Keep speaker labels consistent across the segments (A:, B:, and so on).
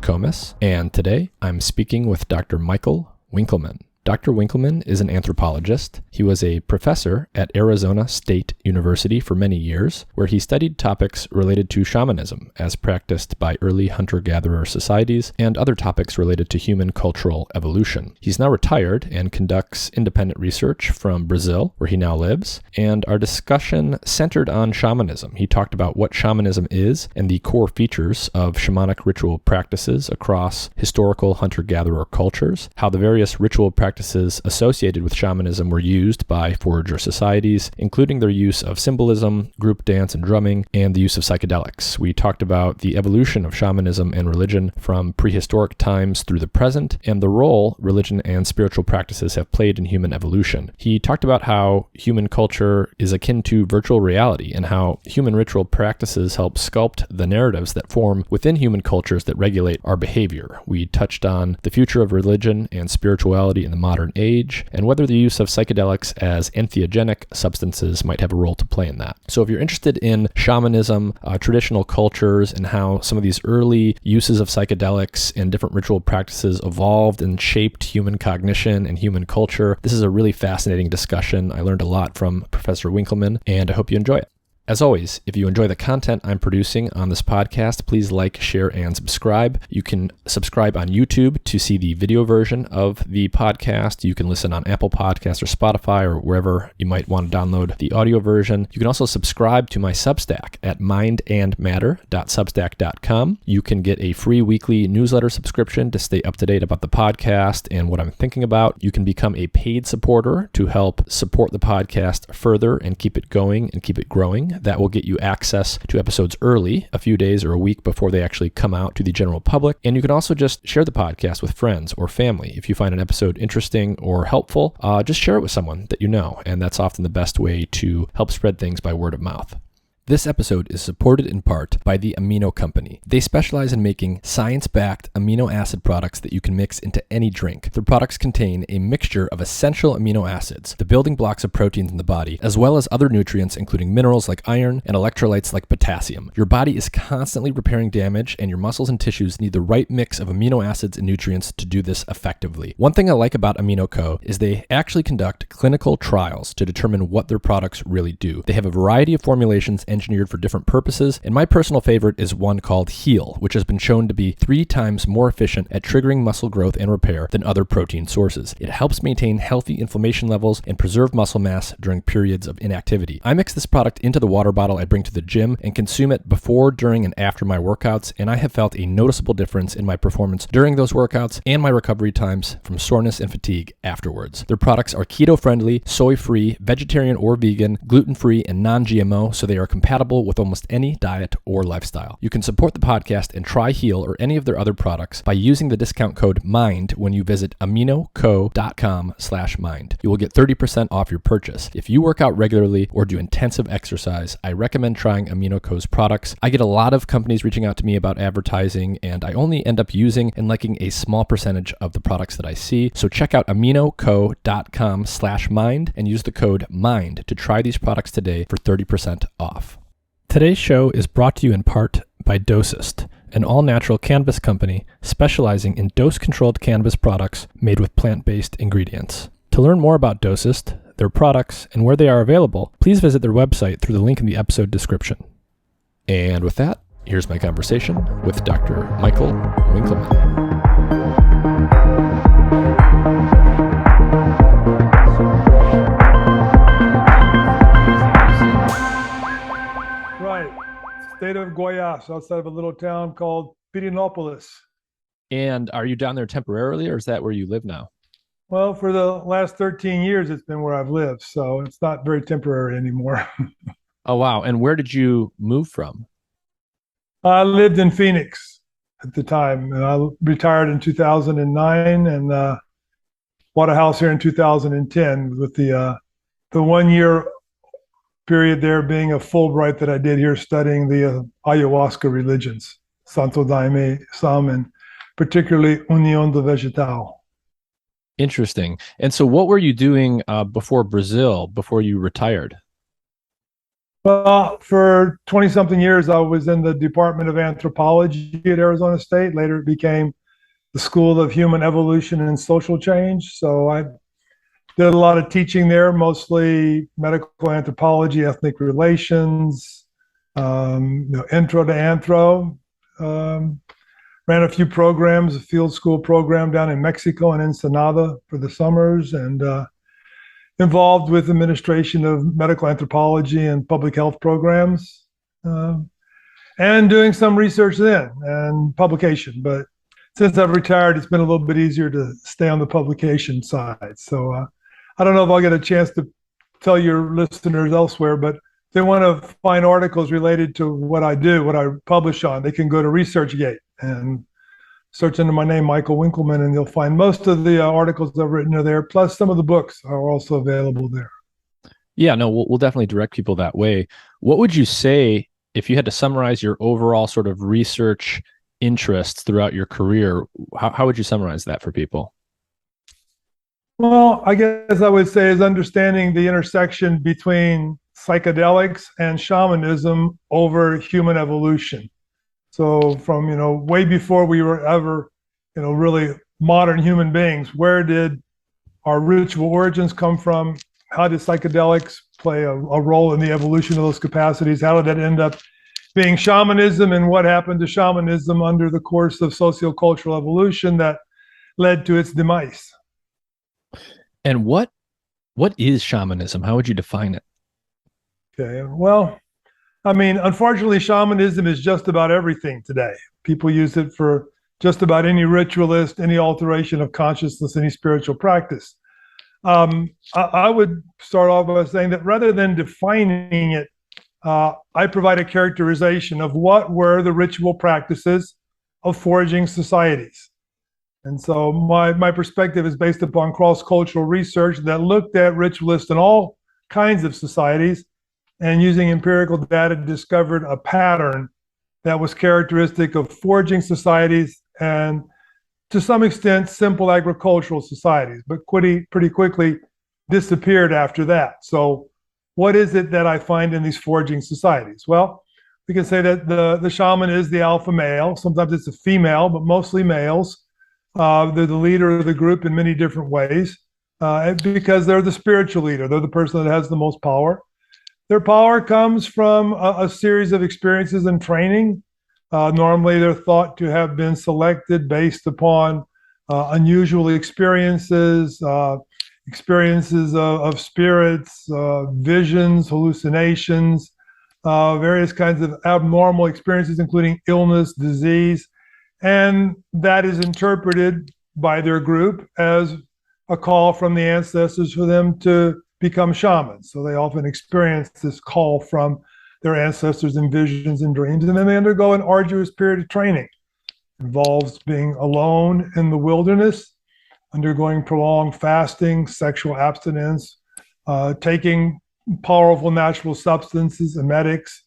A: Jacobus, and today I'm speaking with Dr. Michael Winkelmann. Dr. Winkelmann is an anthropologist. He was a professor at Arizona State University for many years, where he studied topics related to shamanism as practiced by early hunter-gatherer societies and other topics related to human cultural evolution. He's now retired and conducts independent research from Brazil, where he now lives, and our discussion centered on shamanism. He talked about what shamanism is and the core features of shamanic ritual practices across historical hunter-gatherer cultures, how the various ritual practices associated with shamanism were used by forager societies, including their use of symbolism, group dance and drumming, and the use of psychedelics. We talked about the evolution of shamanism and religion from prehistoric times through the present, and the role religion and spiritual practices have played in human evolution. He talked about how human culture is akin to virtual reality, and how human ritual practices help sculpt the narratives that form within human cultures that regulate our behavior. We touched on the future of religion and spirituality in the modern age, and whether the use of psychedelics as entheogenic substances might have a role to play in that. So if you're interested in shamanism, traditional cultures, and how some of these early uses of psychedelics and different ritual practices evolved and shaped human cognition and human culture, this is a really fascinating discussion. I learned a lot from Professor Winkelmann, and I hope you enjoy it. As always, if you enjoy the content I'm producing on this podcast, please like, share, and subscribe. You can subscribe on YouTube to see the video version of the podcast. You can listen on Apple Podcasts or Spotify or wherever you might want to download the audio version. You can also subscribe to my Substack at mindandmatter.substack.com. You can get a free weekly newsletter subscription to stay up to date about the podcast and what I'm thinking about. You can become a paid supporter to help support the podcast further and keep it going and keep it growing. That will get you access to episodes early, a few days or a week before they actually come out to the general public. And you can also just share the podcast with friends or family. If you find an episode interesting or helpful, just share it with someone that you know. And that's often the best way to help spread things by word of mouth. This episode is supported in part by the Amino Company. They specialize in making science-backed amino acid products that you can mix into any drink. Their products contain a mixture of essential amino acids, the building blocks of proteins in the body, as well as other nutrients including minerals like iron and electrolytes like potassium. Your body is constantly repairing damage, and your muscles and tissues need the right mix of amino acids and nutrients to do this effectively. One thing I like about Amino Co. is they actually conduct clinical trials to determine what their products really do. They have a variety of formulations engineered for different purposes, and my personal favorite is one called Heal, which has been shown to be 3 times more efficient at triggering muscle growth and repair than other protein sources. It helps maintain healthy inflammation levels and preserve muscle mass during periods of inactivity. I mix this product into the water bottle I bring to the gym and consume it before, during, and after my workouts, and I have felt a noticeable difference in my performance during those workouts and my recovery times from soreness and fatigue afterwards. Their products are keto-friendly, soy-free, vegetarian or vegan, gluten-free, and non-GMO, so they are compatible with almost any diet or lifestyle. You can support the podcast and try Heal or any of their other products by using the discount code MIND when you visit aminoco.com/mind. You will get 30% off your purchase. If you work out regularly or do intensive exercise, I recommend trying AminoCo's products. I get a lot of companies reaching out to me about advertising, and I only end up using and liking a small percentage of the products that I see. So check out aminoco.com/mind and use the code MIND to try these products today for 30% off. Today's show is brought to you in part by Dosist, an all-natural cannabis company specializing in dose-controlled cannabis products made with plant-based ingredients. To learn more about Dosist, their products, and where they are available, please visit their website through the link in the episode description. And with that, here's my conversation with Dr. Michael Winkelmann.
B: State of Guayas, outside of a little town called Pirinópolis.
A: And are you down there temporarily, or is that where you live now?
B: Well, for the last 13 years, it's been where I've lived, so it's not very temporary anymore.
A: Oh, wow. And where did you move from?
B: I lived in Phoenix at the time, and I retired in 2009 and bought a house here in 2010 with the 1 year period there being a Fulbright that I did here studying the ayahuasca religions, Santo Daime, Sam, and particularly Unión de Vegetal.
A: Interesting. And so what were you doing before Brazil, before you retired?
B: Well, for 20 something years, I was in the Department of Anthropology at Arizona State. Later, it became the School of Human Evolution and Social Change. So I did a lot of teaching there, mostly medical anthropology, ethnic relations, intro to anthro. Ran a few programs, a field school program down in Mexico and Ensenada for the summers, and involved with administration of medical anthropology and public health programs, and doing some research then and publication. But since I've retired, it's been a little bit easier to stay on the publication side. So I don't know if I'll get a chance to tell your listeners elsewhere, but if they want to find articles related to what I do, what I publish on, they can go to ResearchGate and search under my name, Michael Winkelmann, and you'll find most of the articles I've written are there. Plus, some of the books are also available there.
A: Yeah, no, we'll definitely direct people that way. What would you say if you had to summarize your overall sort of research interests throughout your career? How would you summarize that for people?
B: Well, I guess I would say is understanding the intersection between psychedelics and shamanism over human evolution. So from, way before we were ever, really modern human beings, where did our ritual origins come from? How did psychedelics play a role in the evolution of those capacities? How did that end up being shamanism, and what happened to shamanism under the course of sociocultural evolution that led to its demise?
A: And what is shamanism? How would you define it?
B: Okay, well, I mean, unfortunately, shamanism is just about everything today. People use it for just about any ritualist, any alteration of consciousness, any spiritual practice. I would start off by saying that rather than defining it, I provide a characterization of what were the ritual practices of foraging societies. And so my perspective is based upon cross-cultural research that looked at ritualists in all kinds of societies, and using empirical data discovered a pattern that was characteristic of foraging societies and, to some extent, simple agricultural societies, but pretty quickly disappeared after that. So what is it that I find in these foraging societies? Well, we can say that the shaman is the alpha male. Sometimes it's a female, but mostly males. They're the leader of the group in many different ways, because they're the spiritual leader. They're the person that has the most power. Their power comes from a series of experiences and training. Normally, they're thought to have been selected based upon unusual experiences, experiences of spirits, visions, hallucinations, various kinds of abnormal experiences, including illness, disease. And that is interpreted by their group as a call from the ancestors for them to become shamans. So they often experience this call from their ancestors in visions and dreams, and then they undergo an arduous period of training. It involves being alone in the wilderness, undergoing prolonged fasting, sexual abstinence, taking powerful natural substances, emetics,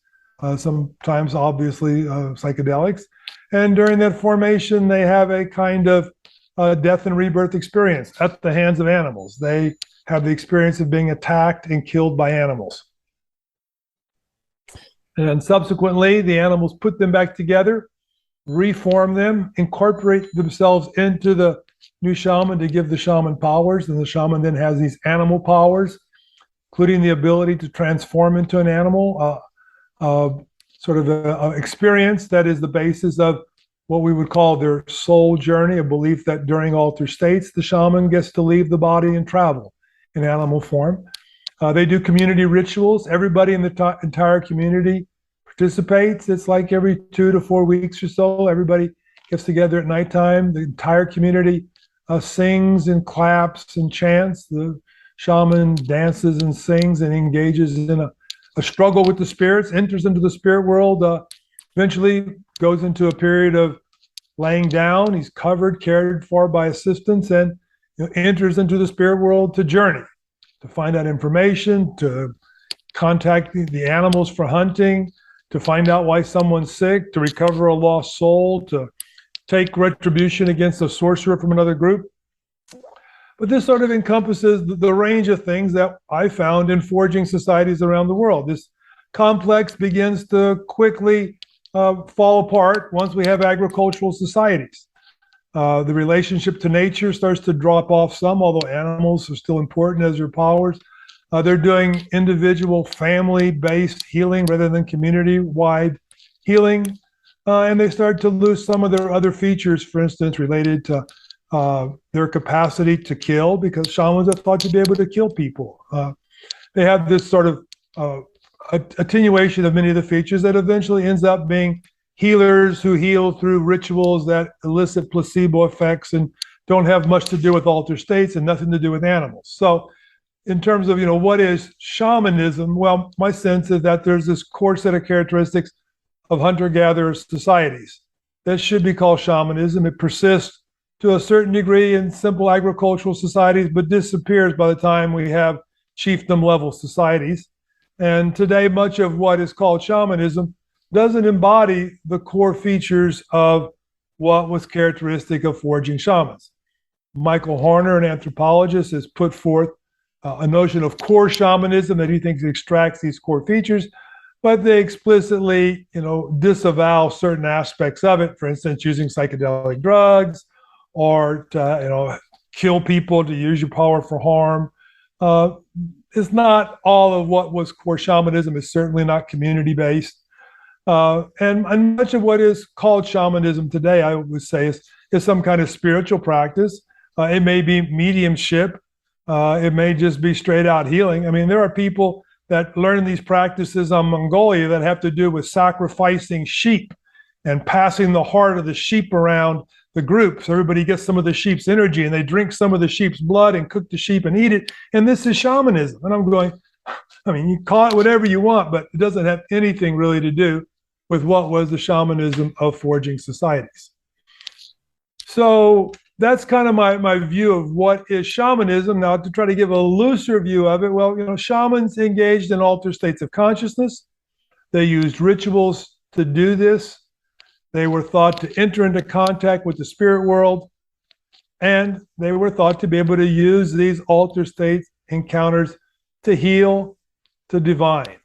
B: sometimes obviously psychedelics. And during that formation, they have a kind of death and rebirth experience at the hands of animals. They have the experience of being attacked and killed by animals. And subsequently, the animals put them back together, reform them, incorporate themselves into the new shaman to give the shaman powers. And the shaman then has these animal powers, including the ability to transform into an animal, sort of an experience that is the basis of what we would call their soul journey, a belief that during altered states, the shaman gets to leave the body and travel in animal form. They do community rituals. Everybody in the entire community participates. It's like every 2 to 4 weeks or so, everybody gets together at nighttime. The entire community sings and claps and chants. The shaman dances and sings and engages in a struggle with the spirits, enters into the spirit world, eventually goes into a period of laying down. He's covered, cared for by assistants, and enters into the spirit world to journey, to find out information, to contact the animals for hunting, to find out why someone's sick, to recover a lost soul, to take retribution against a sorcerer from another group. But this sort of encompasses the range of things that I found in foraging societies around the world. This complex begins to quickly fall apart once we have agricultural societies. The relationship to nature starts to drop off some, although animals are still important as their powers. They're doing individual family-based healing rather than community-wide healing. And they start to lose some of their other features, for instance, related to their capacity to kill, because shamans are thought to be able to kill people. They have this sort of attenuation of many of the features that eventually ends up being healers who heal through rituals that elicit placebo effects and don't have much to do with altered states and nothing to do with animals. So in terms of, what is shamanism? Well, my sense is that there's this core set of characteristics of hunter-gatherer societies that should be called shamanism. It persists to a certain degree in simple agricultural societies, but disappears by the time we have chiefdom-level societies. And today, much of what is called shamanism doesn't embody the core features of what was characteristic of foraging shamans. Michael Horner, an anthropologist, has put forth a notion of core shamanism that he thinks extracts these core features, but they explicitly, disavow certain aspects of it. For instance, using psychedelic drugs, or to, kill people, to use your power for harm. It's not all of what was core shamanism. It's certainly not community-based. And much of what is called shamanism today, I would say, is some kind of spiritual practice. It may be mediumship. It may just be straight out healing. I mean, there are people that learn these practices on Mongolia that have to do with sacrificing sheep and passing the heart of the sheep around the group. So everybody gets some of the sheep's energy, and they drink some of the sheep's blood and cook the sheep and eat it. And this is shamanism. And I'm going, you call it whatever you want, but it doesn't have anything really to do with what was the shamanism of foraging societies. So that's kind of my view of what is shamanism. Now, to try to give a looser view of it, well, shamans engaged in altered states of consciousness. They used rituals to do this. They were thought to enter into contact with the spirit world, and they were thought to be able to use these altered state encounters to heal, to divine.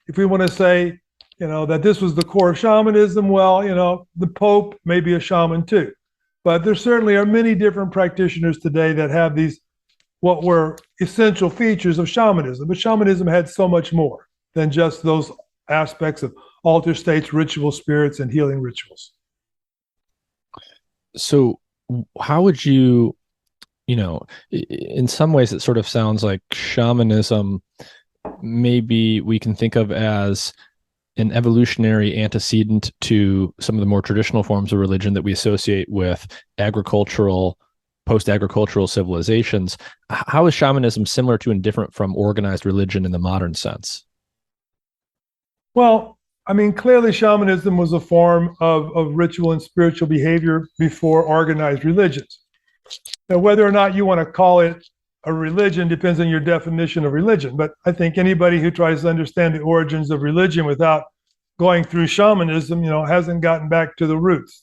B: If we want to say, that this was the core of shamanism, well, the Pope may be a shaman too. But there certainly are many different practitioners today that have these, what were essential features of shamanism. But shamanism had so much more than just those aspects of altered states, ritual spirits, and healing rituals.
A: So how would you, in some ways it sort of sounds like shamanism maybe we can think of as an evolutionary antecedent to some of the more traditional forms of religion that we associate with post-agricultural civilizations. How is shamanism similar to and different from organized religion in the modern sense?
B: Well, clearly shamanism was a form of ritual and spiritual behavior before organized religions. Now, whether or not you want to call it a religion depends on your definition of religion. But I think anybody who tries to understand the origins of religion without going through shamanism, hasn't gotten back to the roots.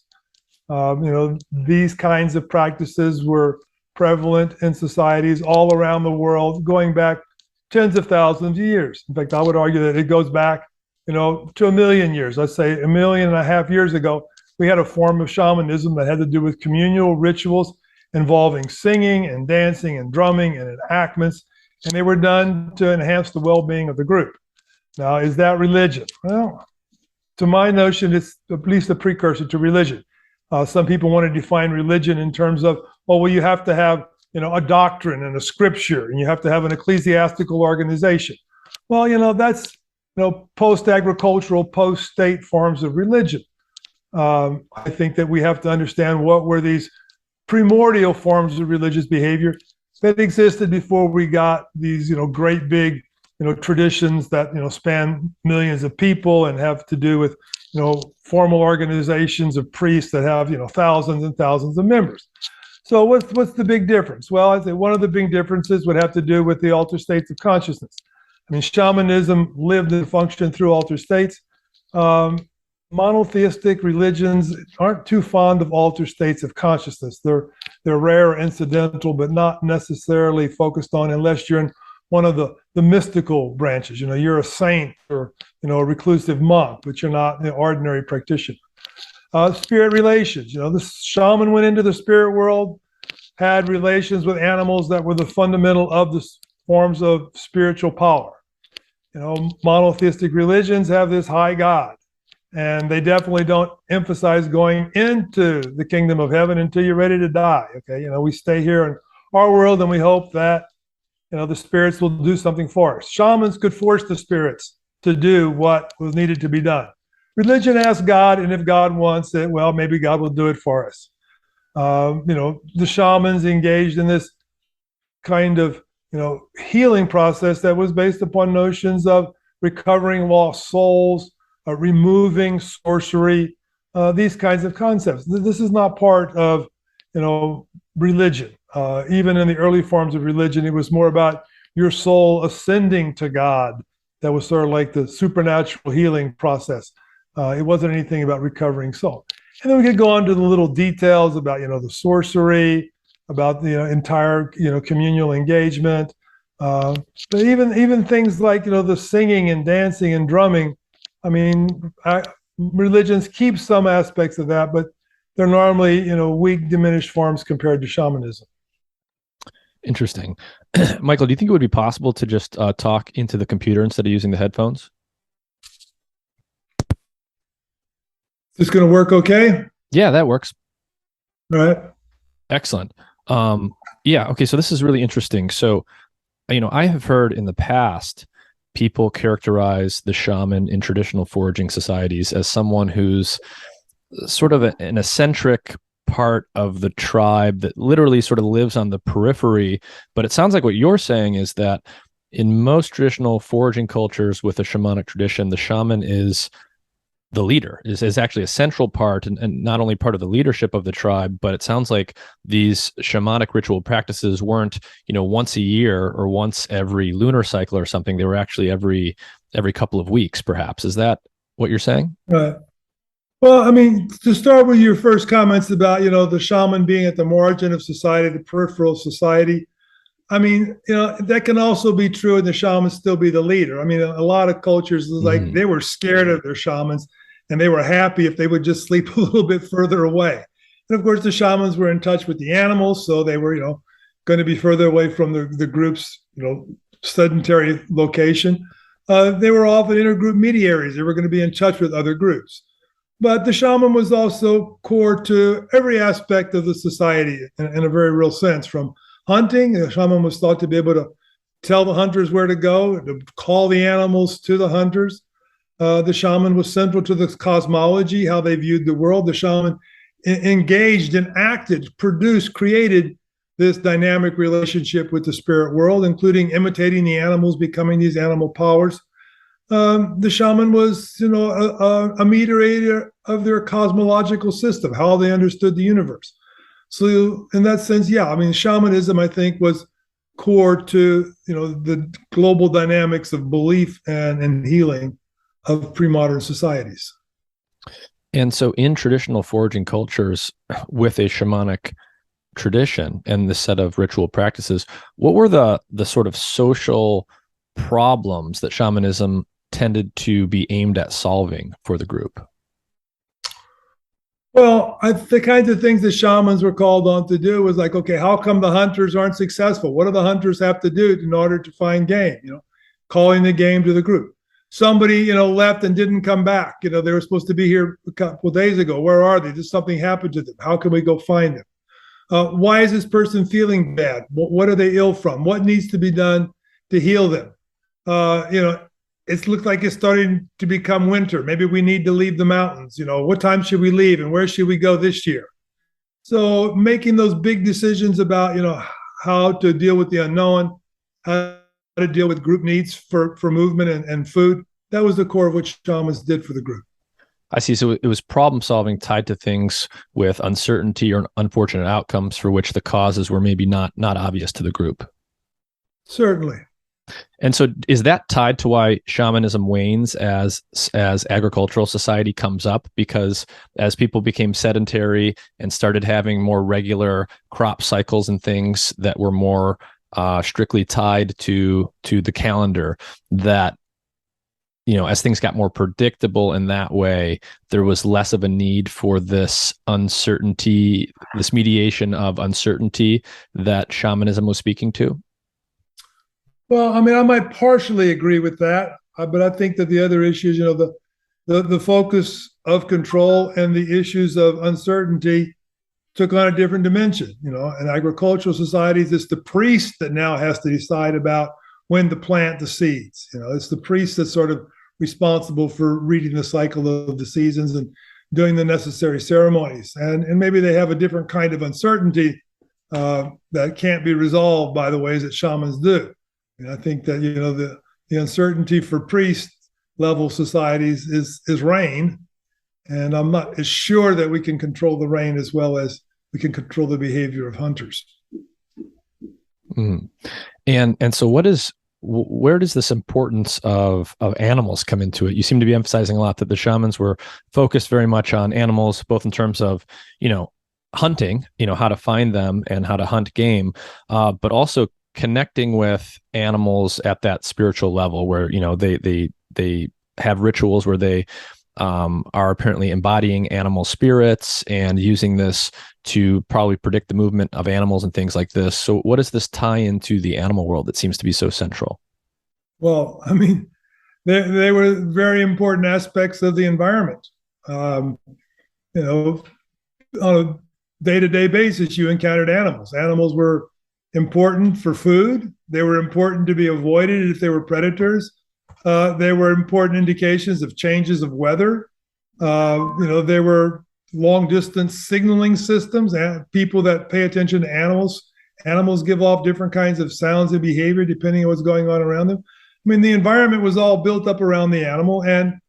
B: These kinds of practices were prevalent in societies all around the world, going back tens of thousands of years. In fact, I would argue that it goes back, to 1 million years. Let's say 1.5 million years ago, we had a form of shamanism that had to do with communal rituals involving singing and dancing and drumming and enactments, and they were done to enhance the well-being of the group. Now, is that religion? Well, to my notion, it's at least a precursor to religion. Some people want to define religion in terms of, you have to have, a doctrine and a scripture, and you have to have an ecclesiastical organization. Well, that's, post-agricultural, post-state forms of religion. I think that we have to understand what were these primordial forms of religious behavior that existed before we got these, great big, traditions that, span millions of people and have to do with, formal organizations of priests that have, thousands and thousands of members. So what's the big difference? Well, I think one of the big differences would have to do with the altered states of consciousness. Shamanism lived and functioned through altered states. Monotheistic religions aren't too fond of altered states of consciousness. They're rare, incidental, but not necessarily focused on unless you're in one of the mystical branches. You're a saint or a reclusive monk, but you're not the ordinary practitioner. Spirit relations. The shaman went into the spirit world, had relations with animals that were the fundamental of the forms of spiritual power. Monotheistic religions have this high God, and they definitely don't emphasize going into the kingdom of heaven until you're ready to die. Okay, we stay here in our world and we hope that the spirits will do something for us. Shamans could force the spirits to do what was needed to be done. Religion asks God, and if God wants it, well, maybe God will do it for us. The shamans engaged in this kind of healing process that was based upon notions of recovering lost souls, removing sorcery, these kinds of concepts. This is not part of religion. Even in the early forms of religion, it was more about your soul ascending to God. That was sort of like the supernatural healing process. It wasn't anything about recovering soul. And then we could go on to the little details about the sorcery, about the entire communal engagement. But even things like the singing and dancing and drumming. I mean, religions keep some aspects of that, but they're normally weak, diminished forms compared to shamanism.
A: Interesting. Michael, do you think it would be possible to just talk into the computer instead of using the headphones?
B: Is this going to work okay?
A: Yeah, that works.
B: All right.
A: Excellent. Yeah, okay, so this is really interesting. So, I have heard in the past people characterize the shaman in traditional foraging societies as someone who's sort of an eccentric part of the tribe that literally sort of lives on the periphery. But it sounds like what you're saying is that in most traditional foraging cultures with a shamanic tradition, the shaman is the leader, is actually a central part and not only part of the leadership of the tribe, but it sounds like these shamanic ritual practices weren't, once a year or once every lunar cycle or something. They were actually every couple of weeks, perhaps. Is that what you're saying?
B: Right. Well, I mean, to start with your first comments about, the shaman being at the margin of society, the peripheral society. I mean, that can also be true and the shaman still be the leader. I mean, a lot of cultures, like they were scared of their shamans and they were happy if they would just sleep a little bit further away. And of course, the shamans were in touch with the animals, so they were, going to be further away from the group's, sedentary location. They were often intergroup mediaries. They were going to be in touch with other groups. But the shaman was also core to every aspect of the society in a very real sense. From hunting, the shaman was thought to be able to tell the hunters where to go, to call the animals to the hunters. The shaman was central to the cosmology, how they viewed the world. The shaman engaged and acted, produced, created this dynamic relationship with the spirit world, including imitating the animals, becoming these animal powers. The shaman was, a mediator of their cosmological system, how they understood the universe. So in that sense, yeah, I mean, shamanism, I think, was core to, the global dynamics of belief and healing of pre-modern societies.
A: And so in traditional foraging cultures with a shamanic tradition and the set of ritual practices, what were the sort of social problems that shamanism tended to be aimed at solving for the group?
B: Well, the kinds of things the shamans were called on to do was like, okay, how come the hunters aren't successful? What do the hunters have to do in order to find game? Calling the game to the group. Somebody, left and didn't come back. They were supposed to be here a couple of days ago. Where are they? Did something happen to them? How can we go find them? Why is this person feeling bad? What are they ill from? What needs to be done to heal them? It looks like it's starting to become winter. Maybe we need to leave the mountains. What time should we leave and where should we go this year? So making those big decisions about, how to deal with the unknown, how to deal with group needs for movement and food, that was the core of what shamans did for the group.
A: I see. So it was problem solving tied to things with uncertainty or unfortunate outcomes for which the causes were maybe not obvious to the group.
B: Certainly.
A: And so is that tied to why shamanism wanes as agricultural society comes up? Because as people became sedentary and started having more regular crop cycles and things that were more strictly tied to the calendar, that as things got more predictable in that way, there was less of a need for this uncertainty, this mediation of uncertainty that shamanism was speaking to?
B: Well, I mean, I might partially agree with that, but I think that the other issues, the focus of control and the issues of uncertainty took on a different dimension. In agricultural societies, it's the priest that now has to decide about when to plant the seeds. It's the priest that's sort of responsible for reading the cycle of the seasons and doing the necessary ceremonies. And maybe they have a different kind of uncertainty that can't be resolved by the ways that shamans do. And I think that the uncertainty for priest level societies is rain, and I'm not as sure that we can control the rain as well as we can control the behavior of hunters.
A: Mm. And so where does this importance of animals come into it? You seem to be emphasizing a lot that the shamans were focused very much on animals, both in terms of, hunting, how to find them and how to hunt game, but also connecting with animals at that spiritual level where, they have rituals where they are apparently embodying animal spirits and using this to probably predict the movement of animals and things like this. So what does this tie into the animal world that seems to be so central?
B: Well, I mean, they were very important aspects of the environment. On a day-to-day basis, you encountered animals. Animals were important for food. They were important to be avoided if they were predators. They were important indications of changes of weather. They were long-distance signaling systems. And people that pay attention to animals give off different kinds of sounds and behavior depending on what's going on around them. I mean, the environment was all built up around the animal and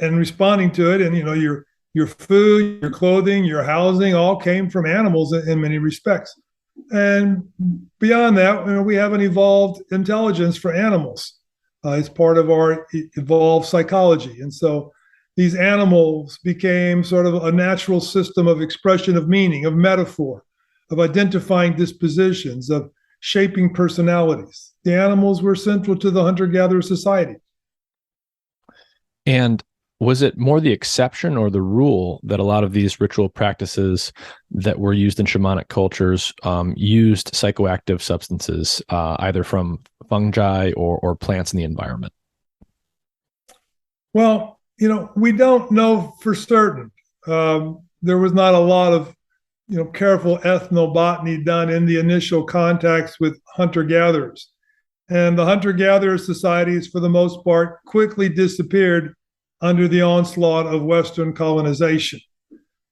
B: responding to it. And your food, your clothing, your housing all came from animals in many respects. And beyond that, we have an evolved intelligence for animals. It's part of our evolved psychology. And so these animals became sort of a natural system of expression of meaning, of metaphor, of identifying dispositions, of shaping personalities. The animals were central to the hunter-gatherer society.
A: And was it more the exception or the rule that a lot of these ritual practices that were used in shamanic cultures used psychoactive substances, either from fungi or plants in the environment?
B: Well, we don't know for certain. There was not a lot of, careful ethnobotany done in the initial contacts with hunter-gatherers. And the hunter-gatherer societies, for the most part, quickly disappeared under the onslaught of Western colonization.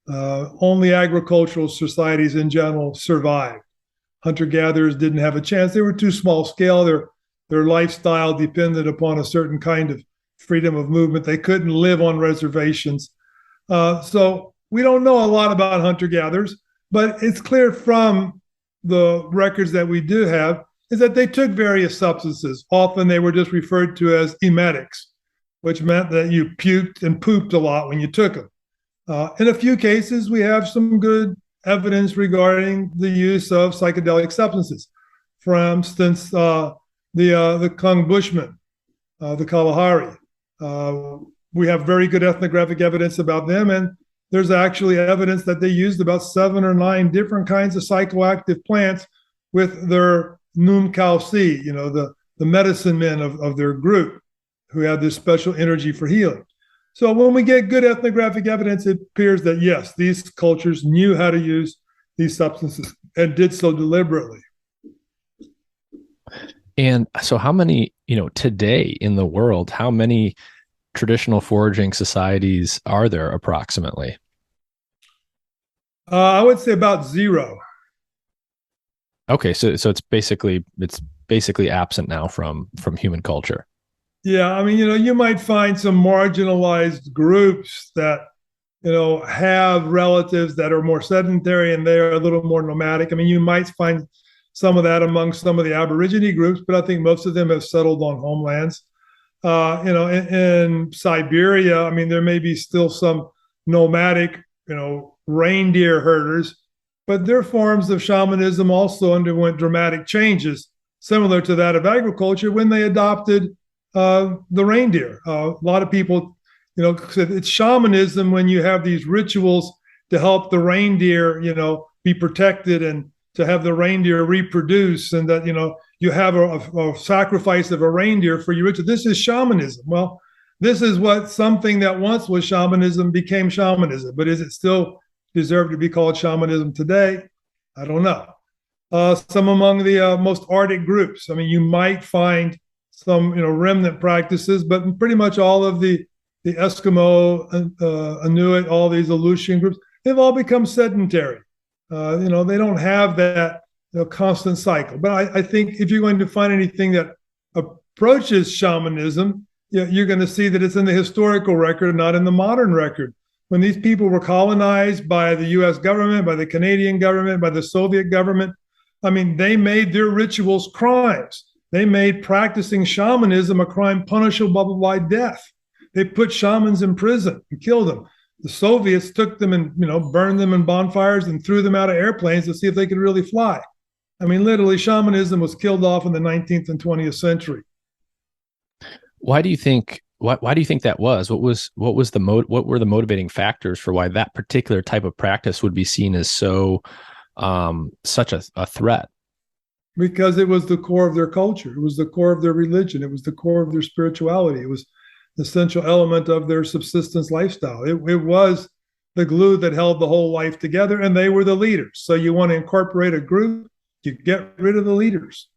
B: Only agricultural societies in general survived. Hunter-gatherers didn't have a chance. They were too small scale. Their lifestyle depended upon a certain kind of freedom of movement. They couldn't live on reservations. So we don't know a lot about hunter-gatherers, but it's clear from the records that we do have is that they took various substances. Often they were just referred to as emetics, which meant that you puked and pooped a lot when you took them. In a few cases, we have some good evidence regarding the use of psychedelic substances. For instance, the Kung Bushmen, the Kalahari. We have very good ethnographic evidence about them, and there's actually evidence that they used about 7 or 9 different kinds of psychoactive plants with their Num Kausi, the medicine men of their group, who had this special energy for healing. So when we get good ethnographic evidence, it appears that, yes, these cultures knew how to use these substances and did so deliberately.
A: And so how many, today in the world, how many traditional foraging societies are there approximately?
B: I would say about 0.
A: Okay, so it's basically absent now from human culture.
B: Yeah, I mean, you might find some marginalized groups that, have relatives that are more sedentary and they're a little more nomadic. I mean, you might find some of that among some of the Aborigine groups, but I think most of them have settled on homelands. In Siberia, I mean, there may be still some nomadic, reindeer herders, but their forms of shamanism also underwent dramatic changes, similar to that of agriculture, when they adopted the reindeer. A lot of people, said it's shamanism when you have these rituals to help the reindeer, be protected and to have the reindeer reproduce, and that, you have a sacrifice of a reindeer for your ritual. This is shamanism. Well, this is what something that once was shamanism became shamanism. But is it still deserve to be called shamanism today? I don't know. Some among the most Arctic groups. I mean, you might find some, remnant practices, but pretty much all of the Eskimo, Inuit, all these Aleutian groups, they've all become sedentary. They don't have that constant cycle. But I think if you're going to find anything that approaches shamanism, you're going to see that it's in the historical record, not in the modern record. When these people were colonized by the US government, by the Canadian government, by the Soviet government, I mean, they made their rituals crimes. They made practicing shamanism a crime punishable by death. They put shamans in prison and killed them. The Soviets took them and, burned them in bonfires and threw them out of airplanes to see if they could really fly. I mean, literally, shamanism was killed off in the 19th and 20th century.
A: Why do you think? Why do you think that was? What were the motivating factors for why that particular type of practice would be seen as such a threat?
B: Because it was the core of their culture. It was the core of their religion. It was the core of their spirituality. It was the essential element of their subsistence lifestyle. It was the glue that held the whole life together, and they were the leaders. So you want to incorporate a group, you get rid of the leaders.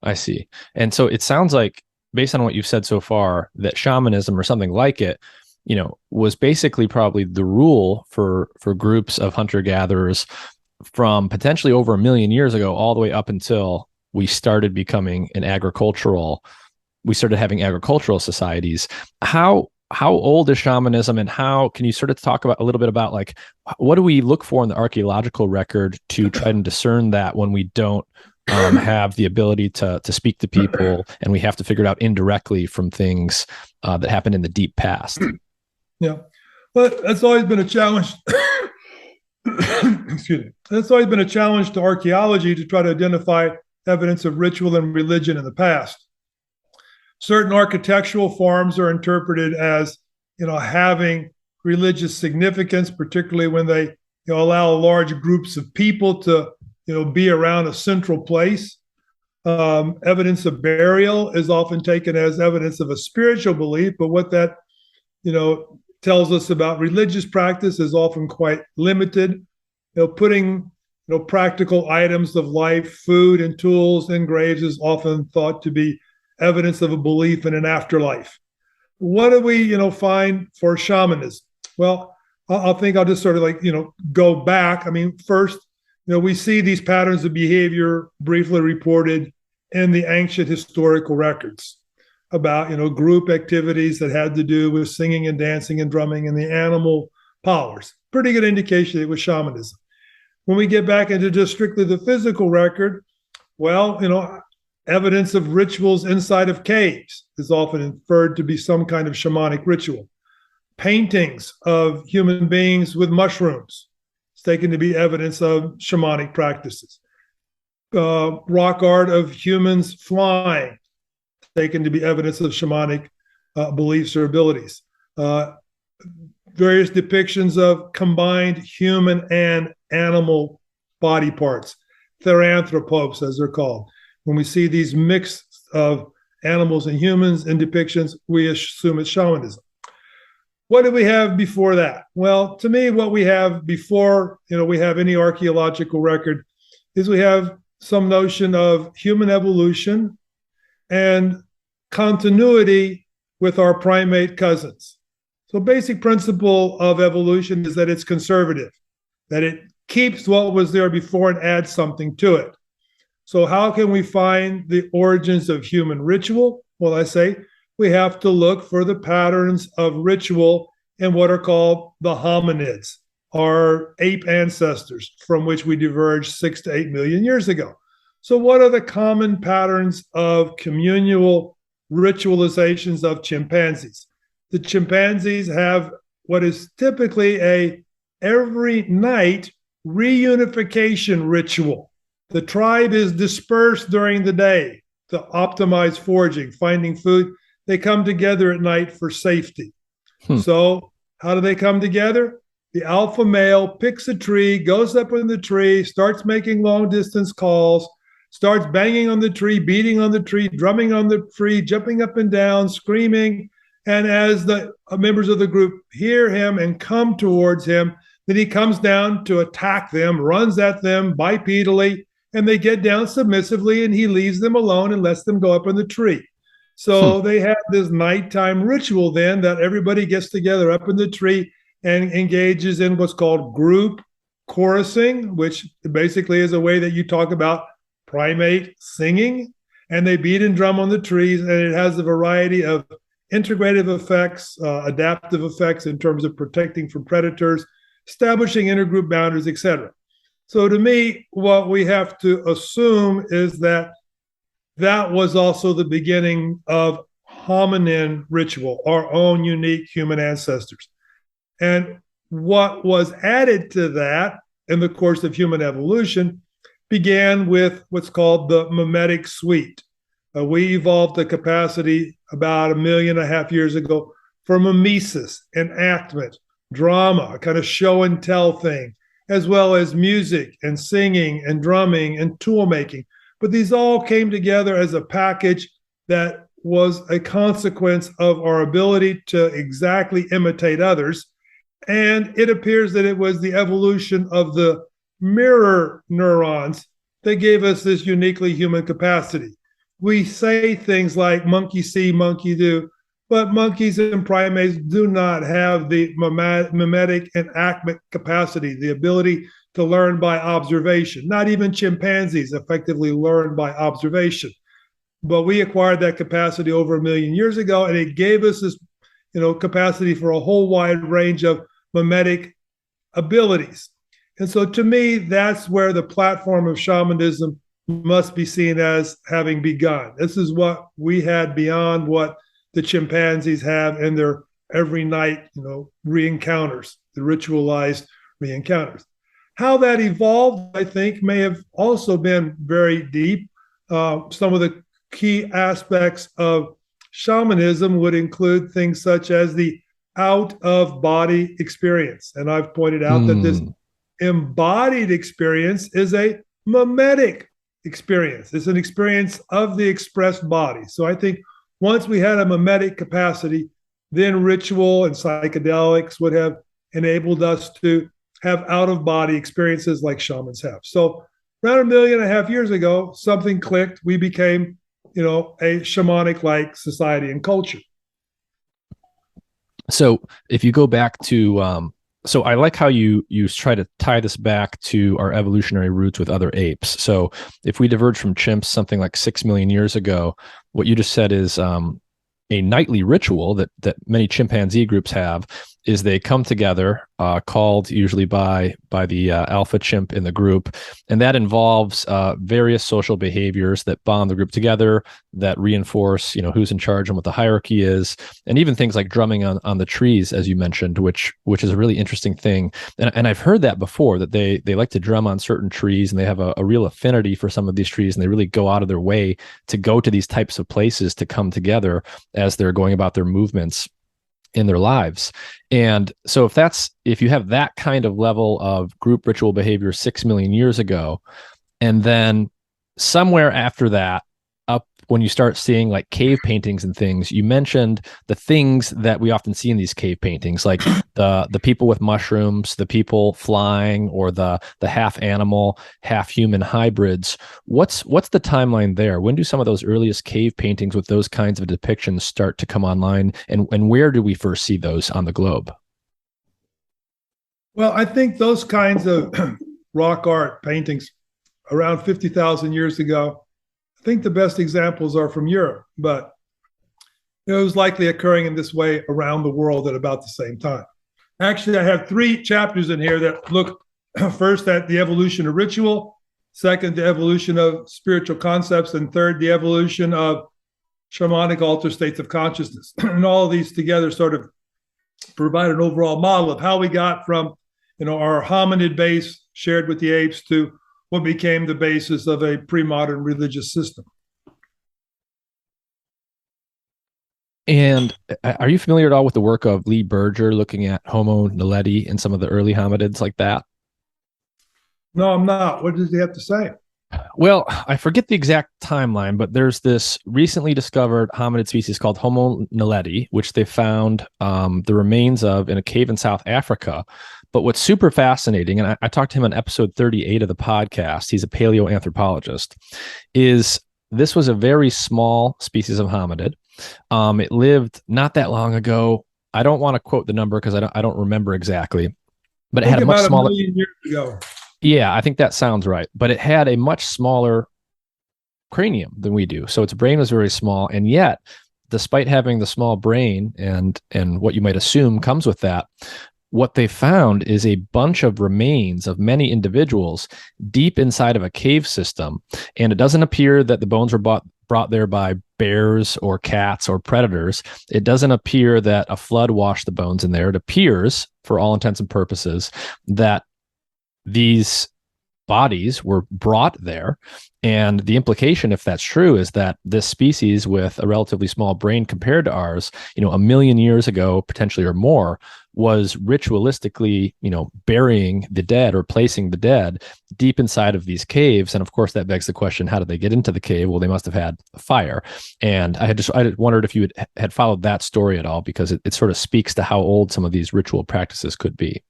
A: I see. And so it sounds like, based on what you've said so far, that shamanism or something like it, was basically probably the rule for groups of hunter-gatherers from potentially over 1 million years ago, all the way up until we started having agricultural societies. How old is shamanism, and how can you sort of talk about a little bit about, like, what do we look for in the archaeological record to try and discern that when we don't have the ability to speak to people, and we have to figure it out indirectly from things that happened in the deep past?
B: Yeah, but that's always been a challenge. Excuse me. That's always been a challenge to archaeology, to try to identify evidence of ritual and religion in the past. Certain architectural forms are interpreted as, having religious significance, particularly when they, allow large groups of people to, be around a central place. Evidence of burial is often taken as evidence of a spiritual belief, but what that, tells us about religious practice is often quite limited. Putting, practical items of life, food and tools in graves is often thought to be evidence of a belief in an afterlife. What do we, find for shamanism? Well, I think I'll just sort of go back. I mean, first, we see these patterns of behavior briefly reported in the ancient historical records about, group activities that had to do with singing and dancing and drumming and the animal powers. Pretty good indication it was shamanism. When we get back into just strictly the physical record, well, evidence of rituals inside of caves is often inferred to be some kind of shamanic ritual. Paintings of human beings with mushrooms is taken to be evidence of shamanic practices. Rock art of humans flying, taken to be evidence of shamanic beliefs or abilities. Various depictions of combined human and animal body parts, theranthropes as they're called. When we see these mix of animals and humans in depictions, we assume it's shamanism. What do we have before that? Well, to me, what we have before, we have any archaeological record is we have some notion of human evolution and continuity with our primate cousins. So basic principle of evolution is that it's conservative, that it keeps what was there before and adds something to it. So how can we find the origins of human ritual? Well, I say we have to look for the patterns of ritual in what are called the hominids, our ape ancestors, from which we diverged 6 to 8 million years ago. So what are the common patterns of communal ritualizations of chimpanzees? The chimpanzees have what is typically every night reunification ritual. The tribe is dispersed during the day to optimize foraging, finding food. They come together at night for safety. So how do they come together? The alpha male picks a tree, goes up in the tree, starts making long distance calls, starts banging on the tree, beating on the tree, drumming on the tree, jumping up and down, screaming. And as the members of the group hear him and come towards him, then he comes down to attack them, runs at them bipedally, and they get down submissively, and he leaves them alone and lets them go up in the tree. So they have this nighttime ritual then that everybody gets together up in the tree and engages in what's called group chorusing, which basically is a way that you talk about primate singing. And they beat and drum on the trees, and it has a variety of integrative effects, adaptive effects in terms of protecting from predators, establishing intergroup boundaries, etc. So to me, what we have to assume is that that was also the beginning of hominin ritual, our own unique human ancestors. And what was added to that in the course of human evolution began with what's called the mimetic suite. We evolved the capacity about 1.5 million years ago for mimesis, enactment, drama, a kind of show and tell thing, as well as music and singing and drumming and tool making. But these all came together as a package that was a consequence of our ability to exactly imitate others. And it appears that it was the evolution of the mirror neurons that gave us this uniquely human capacity. We say things like monkey see, monkey do, but monkeys and primates do not have the mimetic enactment capacity, the ability to learn by observation. Not even chimpanzees effectively learn by observation. But we acquired that capacity over 1 million years ago, and it gave us this, capacity for a whole wide range of mimetic abilities. And so to me, that's where the platform of shamanism must be seen as having begun. This is what we had beyond what the chimpanzees have in their every night, re-encounters, the ritualized re-encounters. How that evolved, I think, may have also been very deep. Some of the key aspects of shamanism would include things such as the out-of-body experience. And I've pointed out that this embodied experience is a mimetic experience. It's an experience of the expressed body. So I think once we had a mimetic capacity, then ritual and psychedelics would have enabled us to have out-of-body experiences like shamans have. So around 1.5 million years ago, something clicked. We became, a shamanic-like society and culture.
A: So if you go back to, so I like how you try to tie this back to our evolutionary roots with other apes. So if we diverge from chimps something like 6 million years ago, what you just said is a nightly ritual that many chimpanzee groups have is they come together, called usually by the alpha chimp in the group, and that involves various social behaviors that bond the group together, that reinforce who's in charge and what the hierarchy is, and even things like drumming on the trees, as you mentioned, which is a really interesting thing. And I've heard that before, that they like to drum on certain trees, and they have a real affinity for some of these trees, and they really go out of their way to go to these types of places to come together as they're going about their movements in their lives. And so if you have that kind of level of group ritual behavior 6 million years ago, and then somewhere after that, up when you start seeing like cave paintings and things, you mentioned the things that we often see in these cave paintings, like the people with mushrooms, the people flying, or the half animal, half human hybrids. What's the timeline there? When do some of those earliest cave paintings with those kinds of depictions start to come online, and where do we first see those on the globe?
B: Well, I think those kinds of rock art paintings around 50,000 years ago, I think the best examples are from Europe, but it was likely occurring in this way around the world at about the same time. Actually, I have 3 chapters in here that look first at the evolution of ritual, second, the evolution of spiritual concepts, and third, the evolution of shamanic altered states of consciousness. And all of these together sort of provide an overall model of how we got from our hominid-based shared with the apes to what became the basis of a pre-modern religious system.
A: And are you familiar at all with the work of Lee Berger looking at Homo Naledi and some of the early hominids like that?
B: No, I'm not. What does he have to say?
A: Well, I forget the exact timeline, but there's this recently discovered hominid species called Homo Naledi, which they found the remains of in a cave in South Africa. But what's super fascinating, and I talked to him on episode 38 of the podcast, he's a paleoanthropologist, is this was a very small species of hominid. It lived not that long ago. I don't want to quote the number because I don't remember exactly, but it had a much smaller.
B: 1 million years ago.
A: Yeah, I think that sounds right. But it had a much smaller cranium than we do. So its brain was very small. And yet, despite having the small brain and what you might assume comes with that, what they found is a bunch of remains of many individuals deep inside of a cave system. And it doesn't appear that the bones were brought there by bears or cats or predators. It doesn't appear that a flood washed the bones in there. It appears, for all intents and purposes, that these bodies were brought there. And the implication, if that's true, is that this species with a relatively small brain compared to ours, 1 million years ago, potentially or more, was ritualistically, burying the dead or placing the dead deep inside of these caves. And of course, that begs the question, how did they get into the cave? Well, they must have had a fire. And I wondered if you had followed that story at all, because it sort of speaks to how old some of these ritual practices could be.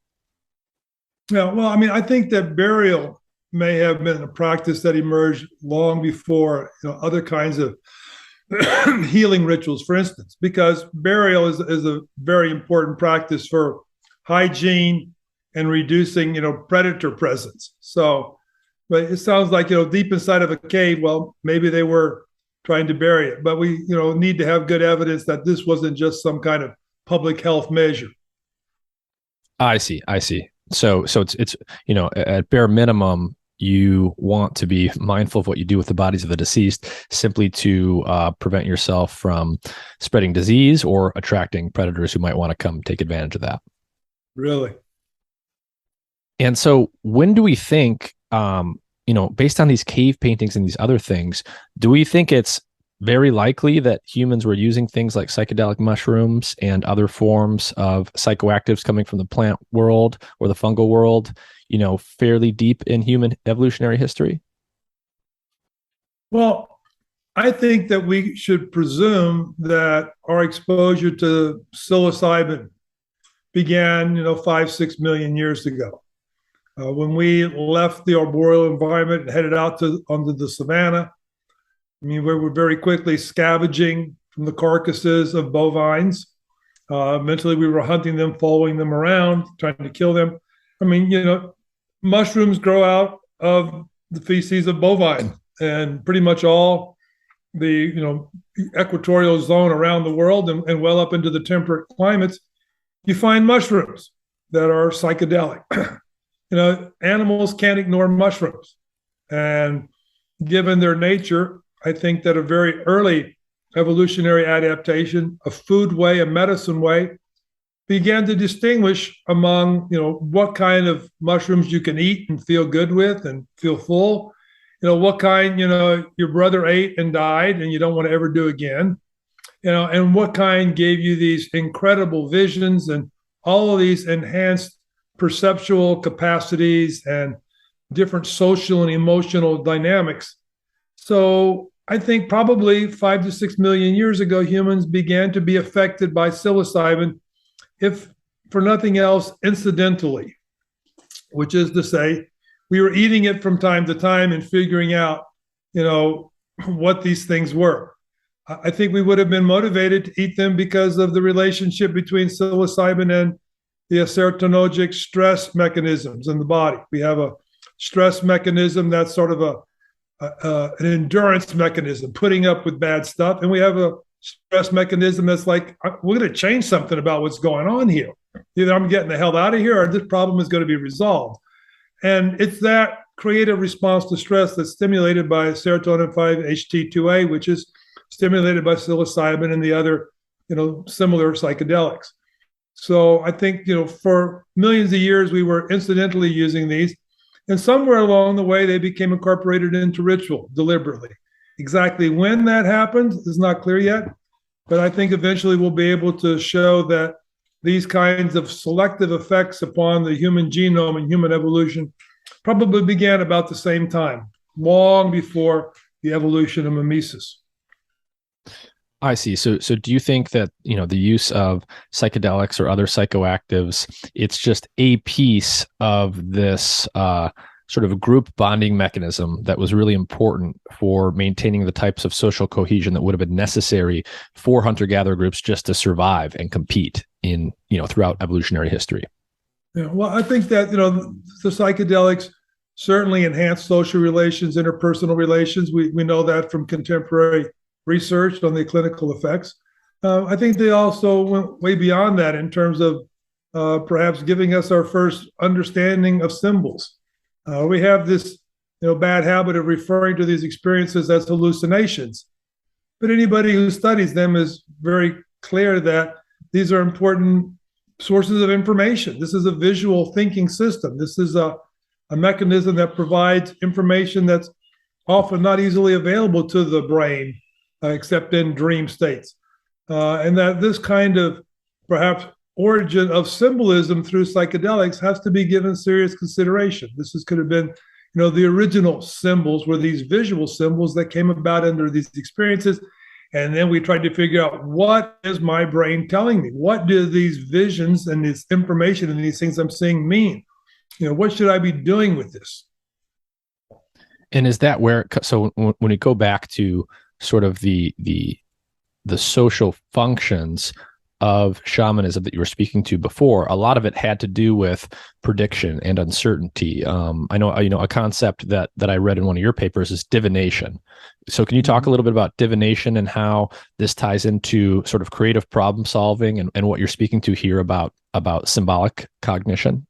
B: Yeah, well, I mean, I think that burial may have been a practice that emerged long before other kinds of healing rituals, for instance, because burial is a very important practice for hygiene and reducing, predator presence. So, but it sounds like, deep inside of a cave, well, maybe they were trying to bury it, but we, need to have good evidence that this wasn't just some kind of public health measure.
A: I see. So it's at bare minimum, you want to be mindful of what you do with the bodies of the deceased, simply to prevent yourself from spreading disease or attracting predators who might want to come take advantage of that.
B: Really?
A: And so when do we think, based on these cave paintings and these other things, do we think it's very likely that humans were using things like psychedelic mushrooms and other forms of psychoactives coming from the plant world or the fungal world, fairly deep in human evolutionary history?
B: Well, I think that we should presume that our exposure to psilocybin began, 5-6 million years ago. When we left the arboreal environment and headed out onto the savanna, we were very quickly scavenging from the carcasses of bovines. Eventually, we were hunting them, following them around, trying to kill them. Mushrooms grow out of the feces of bovine, and pretty much all the equatorial zone around the world and well up into the temperate climates, you find mushrooms that are psychedelic. Animals can't ignore mushrooms, and given their nature, I think that a very early evolutionary adaptation, a food way, a medicine way, began to distinguish among, what kind of mushrooms you can eat and feel good with and feel full, what kind, your brother ate and died and you don't want to ever do again, and what kind gave you these incredible visions and all of these enhanced perceptual capacities and different social and emotional dynamics. So I think probably 5 to 6 million years ago, humans began to be affected by psilocybin, if for nothing else, incidentally, which is to say, we were eating it from time to time and figuring out, what these things were. I think we would have been motivated to eat them because of the relationship between psilocybin and the serotonergic stress mechanisms in the body. We have a stress mechanism that's sort of an endurance mechanism, putting up with bad stuff. And we have a stress mechanism that's like, we're going to change something about what's going on here. Either I'm getting the hell out of here or this problem is going to be resolved. And it's that creative response to stress that's stimulated by serotonin 5-HT2A, which is stimulated by psilocybin and the other, similar psychedelics. So I think, for millions of years, we were incidentally using these. And somewhere along the way, they became incorporated into ritual deliberately. Exactly when that happened is not clear yet, but I think eventually we'll be able to show that these kinds of selective effects upon the human genome and human evolution probably began about the same time, long before the evolution of mimesis.
A: I see. So do you think that, the use of psychedelics or other psychoactives, it's just a piece of this sort of a group bonding mechanism that was really important for maintaining the types of social cohesion that would have been necessary for hunter-gatherer groups just to survive and compete in, throughout evolutionary history?
B: Yeah, well, I think that, the psychedelics certainly enhance social relations, interpersonal relations. We know that from contemporary research on the clinical effects. I think they also went way beyond that in terms of perhaps giving us our first understanding of symbols. We have this bad habit of referring to these experiences as hallucinations, but anybody who studies them is very clear that these are important sources of information. This is a visual thinking system. This is a mechanism that provides information that's often not easily available to the brain, except in dream states. And that this kind of perhaps origin of symbolism through psychedelics has to be given serious consideration. Could have been, the original symbols were these visual symbols that came about under these experiences. And then we tried to figure out, what is my brain telling me? What do these visions and this information and these things I'm seeing mean? What should I be doing with this?
A: And is that where, so when we go back to sort of the social functions of shamanism that you were speaking to before, a lot of it had to do with prediction and uncertainty. I know, a concept that I read in one of your papers is divination. So can you talk a little bit about divination and how this ties into sort of creative problem solving and what you're speaking to here about symbolic cognition?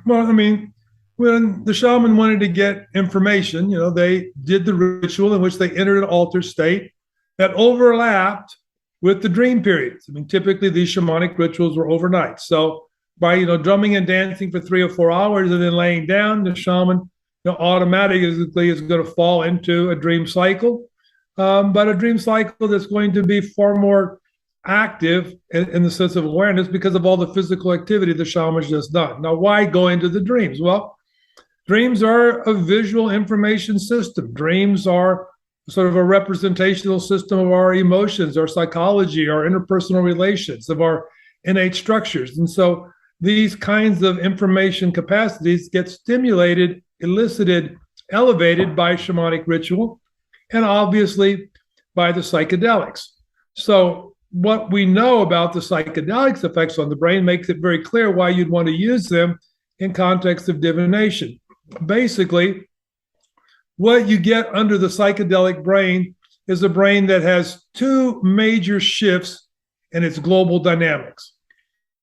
B: Well, I mean, when the shaman wanted to get information, they did the ritual in which they entered an altered state that overlapped with the dream periods. I mean, typically these shamanic rituals were overnight. So by, drumming and dancing for 3 or 4 hours and then laying down, the shaman, automatically is going to fall into a dream cycle, but a dream cycle that's going to be far more active in the sense of awareness because of all the physical activity the shaman's just done. Now, why go into the dreams? Well, dreams are a visual information system. Dreams are sort of a representational system of our emotions, our psychology, our interpersonal relations, of our innate structures. And so these kinds of information capacities get stimulated, elicited, elevated by shamanic ritual, and obviously by the psychedelics. So what we know about the psychedelics effects on the brain makes it very clear why you'd want to use them in context of divination. Basically, what you get under the psychedelic brain is a brain that has 2 major shifts in its global dynamics.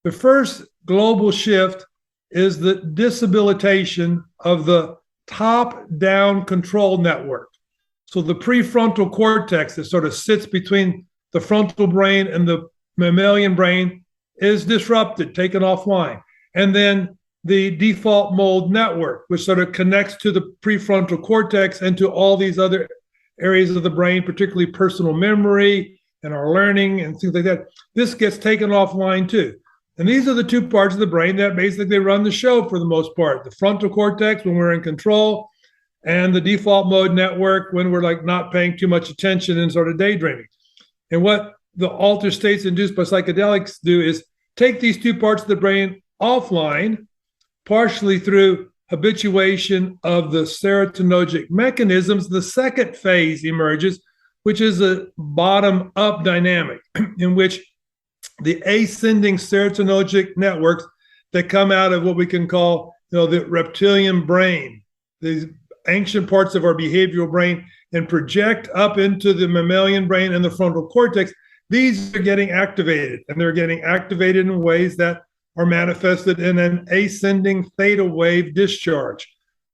B: The first global shift is the disabilitation of the top-down control network. So the prefrontal cortex that sort of sits between the frontal brain and the mammalian brain is disrupted, taken offline. And then the default mode network, which sort of connects to the prefrontal cortex and to all these other areas of the brain, particularly personal memory and our learning and things like that. This gets taken offline too. And these are the 2 parts of the brain that basically run the show for the most part. The frontal cortex when we're in control, and the default mode network when we're like not paying too much attention and sort of daydreaming. And what the altered states induced by psychedelics do is take these 2 parts of the brain offline, partially through habituation of the serotonergic mechanisms. The second phase emerges, which is a bottom-up dynamic in which the ascending serotonergic networks that come out of what we can call, the reptilian brain, these ancient parts of our behavioral brain, and project up into the mammalian brain and the frontal cortex. These are getting activated, and they're getting activated in ways that are manifested in an ascending theta wave discharge.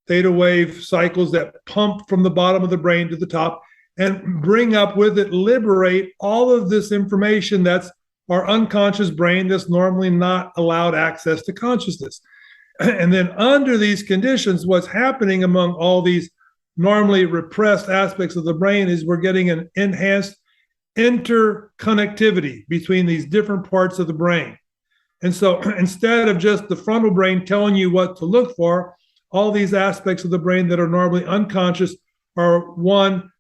B: Theta wave cycles that pump from the bottom of the brain to the top and bring up with it, liberate all of this information that's our unconscious brain that's normally not allowed access to consciousness. And then under these conditions, what's happening among all these normally repressed aspects of the brain is we're getting an enhanced interconnectivity between these different parts of the brain. And so instead of just the frontal brain telling you what to look for, all these aspects of the brain that are normally unconscious are, one,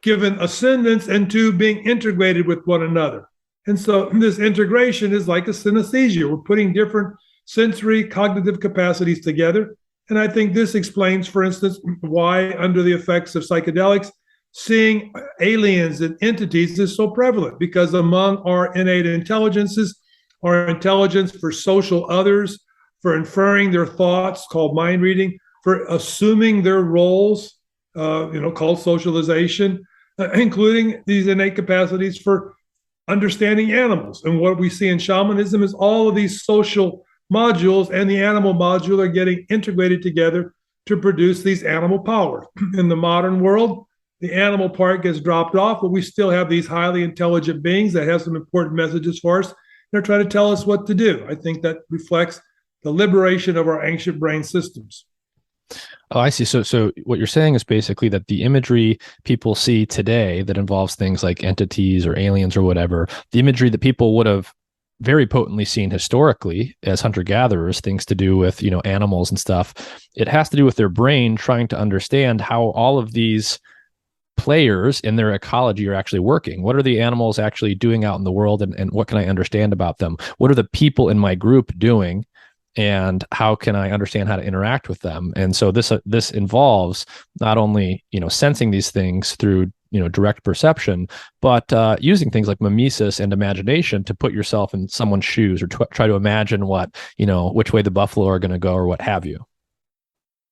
B: given ascendance, and two, being integrated with one another. And so this integration is like a synesthesia. We're putting different sensory cognitive capacities together. And I think this explains, for instance, why under the effects of psychedelics, seeing aliens and entities is so prevalent, because among our innate intelligences, our intelligence for social others, for inferring their thoughts, called mind reading, for assuming their roles, called socialization, including these innate capacities for understanding animals. And what we see in shamanism is all of these social modules and the animal module are getting integrated together to produce these animal powers. In the modern world, the animal part gets dropped off, but we still have these highly intelligent beings that have some important messages for us. They're trying to tell us what to do. I think that reflects the liberation of our ancient brain systems.
A: Oh, I see. So what you're saying is basically that the imagery people see today that involves things like entities or aliens or whatever, the imagery that people would have very potently seen historically as hunter-gatherers, things to do with, animals and stuff, it has to do with their brain trying to understand how all of these players in their ecology are actually working. What are the animals actually doing out in the world, and what can I understand about them? What are the people in my group doing, and how can I understand how to interact with them? And so this involves not only sensing these things through direct perception, but using things like mimesis and imagination to put yourself in someone's shoes, or try to imagine what which way the buffalo are going to go, or what have you.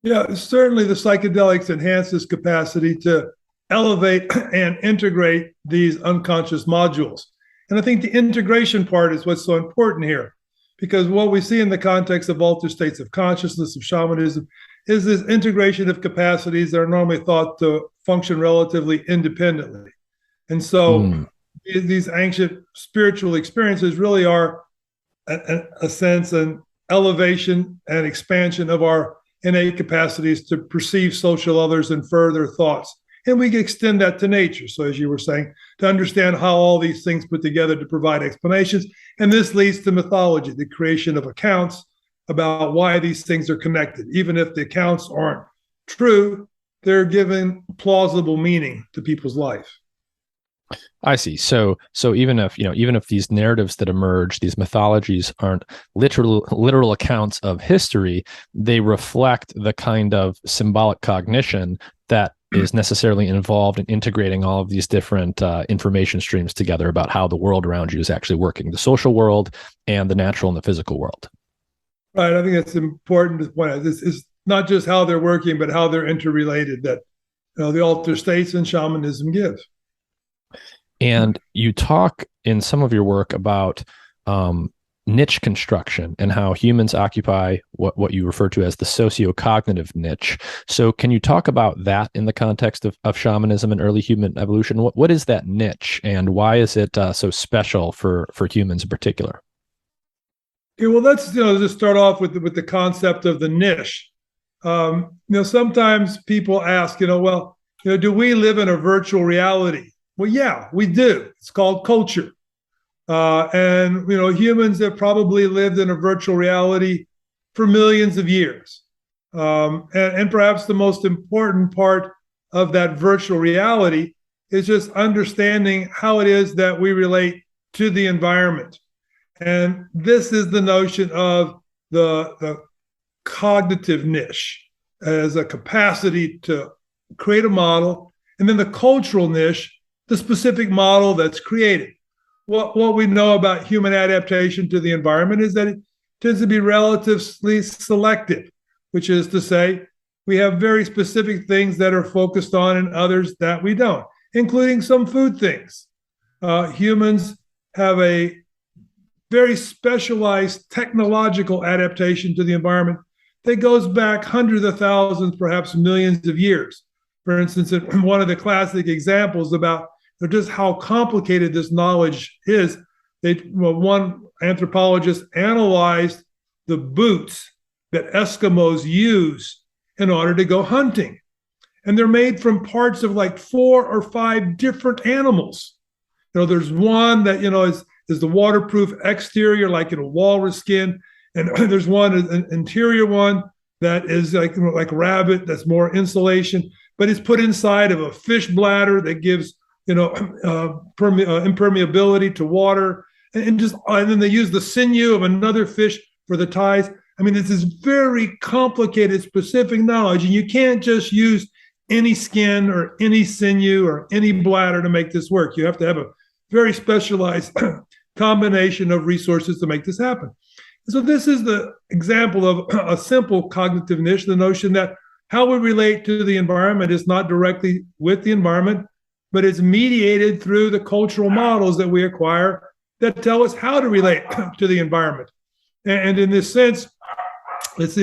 B: Yeah, certainly the psychedelics enhance this capacity to elevate and integrate these unconscious modules. And I think the integration part is what's so important here, because what we see in the context of altered states of consciousness, of shamanism, is this integration of capacities that are normally thought to function relatively independently. And so these ancient spiritual experiences really are a sense, an elevation and expansion of our innate capacities to perceive social others and further thoughts. And we can extend that to nature. So as you were saying, to understand how all these things put together to provide explanations. And this leads to mythology, the creation of accounts about why these things are connected. Even if the accounts aren't true, they're giving plausible meaning to people's life.
A: I see. So even if these narratives that emerge, these mythologies, aren't literal accounts of history, they reflect the kind of symbolic cognition that is necessarily involved in integrating all of these different information streams together about how the world around you is actually working, the social world and the natural and the physical world.
B: Right. I think that's important to point out. This is not just how they're working, but how they're interrelated that the altered states and shamanism give.
A: And you talk in some of your work about niche construction and how humans occupy what you refer to as the sociocognitive niche. So can you talk about that in the context of shamanism and early human evolution? What is that niche, and why is it so special for humans in particular?
B: Okay, well, let's just start off with the concept of the niche. Sometimes people ask, do we live in a virtual reality? Well, yeah, we do. It's called culture. And humans have probably lived in a virtual reality for millions of years. And perhaps the most important part of that virtual reality is just understanding how it is that we relate to the environment. And this is the notion of the cognitive niche as a capacity to create a model, and then the cultural niche, the specific model that's created. What we know about human adaptation to the environment is that it tends to be relatively selective, which is to say, we have very specific things that are focused on and others that we don't, including some food things. Humans have a very specialized technological adaptation to the environment that goes back hundreds of thousands, perhaps millions of years. For instance, one of the classic examples about just how complicated this knowledge is, one anthropologist analyzed the boots that Eskimos use in order to go hunting. And they're made from parts of like 4 or 5 different animals. There's one that, is the waterproof exterior, like walrus skin. And there's an interior one that is like rabbit, that's more insulation, but it's put inside of a fish bladder that gives, impermeability to water. And then they use the sinew of another fish for the ties. I mean, it's this very complicated, specific knowledge, and you can't just use any skin or any sinew or any bladder to make this work. You have to have a very specialized combination of resources to make this happen. So this is the example of a simple cognitive niche, the notion that how we relate to the environment is not directly with the environment, but it's mediated through the cultural models that we acquire that tell us how to relate to the environment. And in this sense, it's,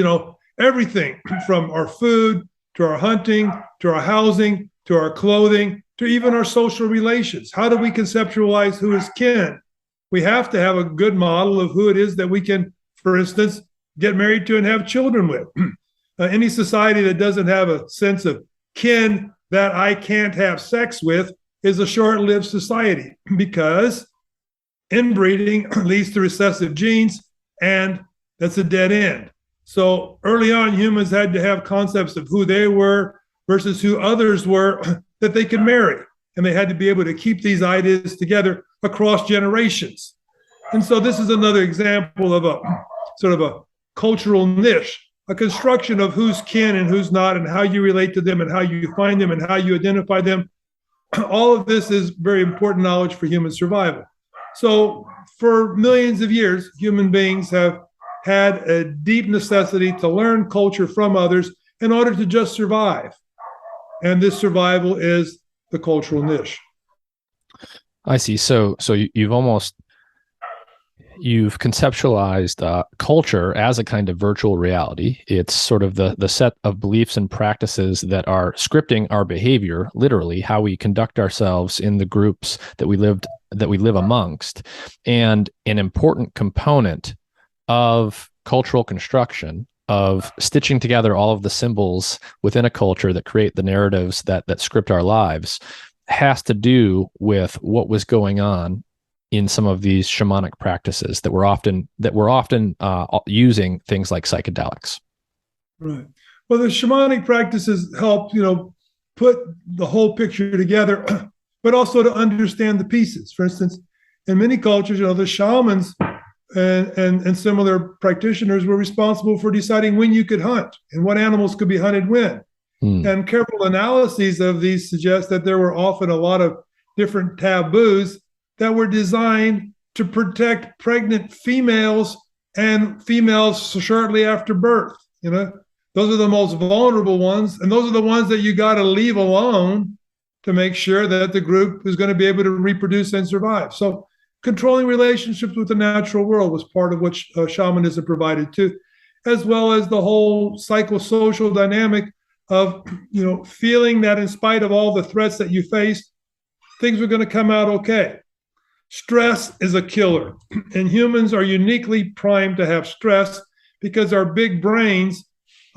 B: everything from our food to our hunting, to our housing, to our clothing, to even our social relations. How do we conceptualize who is kin? We have to have a good model of who it is that we can, for instance, get married to and have children with. Any society that doesn't have a sense of kin that I can't have sex with is a short-lived society, because inbreeding leads to recessive genes, and that's a dead end. So early on, humans had to have concepts of who they were versus who others were that they could marry. And they had to be able to keep these ideas together across generations. And so this is another example of a sort of a cultural niche, a construction of who's kin and who's not, and how you relate to them and how you find them and how you identify them. All of this is very important knowledge for human survival. So for millions of years, human beings have had a deep necessity to learn culture from others in order to just survive. And this survival is the cultural niche.
A: I see. So you've conceptualized culture as a kind of virtual reality. It's sort of the set of beliefs and practices that are scripting our behavior, literally how we conduct ourselves in the groups that we live amongst. And an important component of cultural construction, of stitching together all of the symbols within a culture that create the narratives that script our lives, has to do with what was going on in some of these shamanic practices that we're often using things like psychedelics.
B: Right. Well, the shamanic practices help, put the whole picture together, but also to understand the pieces. For instance, in many cultures, the shamans and similar practitioners were responsible for deciding when you could hunt and what animals could be hunted when. And careful analyses of these suggest that there were often a lot of different taboos that were designed to protect pregnant females and females shortly after birth. Those are the most vulnerable ones, and those are the ones that you got to leave alone to make sure that the group is going to be able to reproduce and survive. So controlling relationships with the natural world was part of what shamanism provided too, as well as the whole psychosocial dynamic of, feeling that in spite of all the threats that you faced, things were going to come out okay. Stress is a killer, and humans are uniquely primed to have stress because our big brains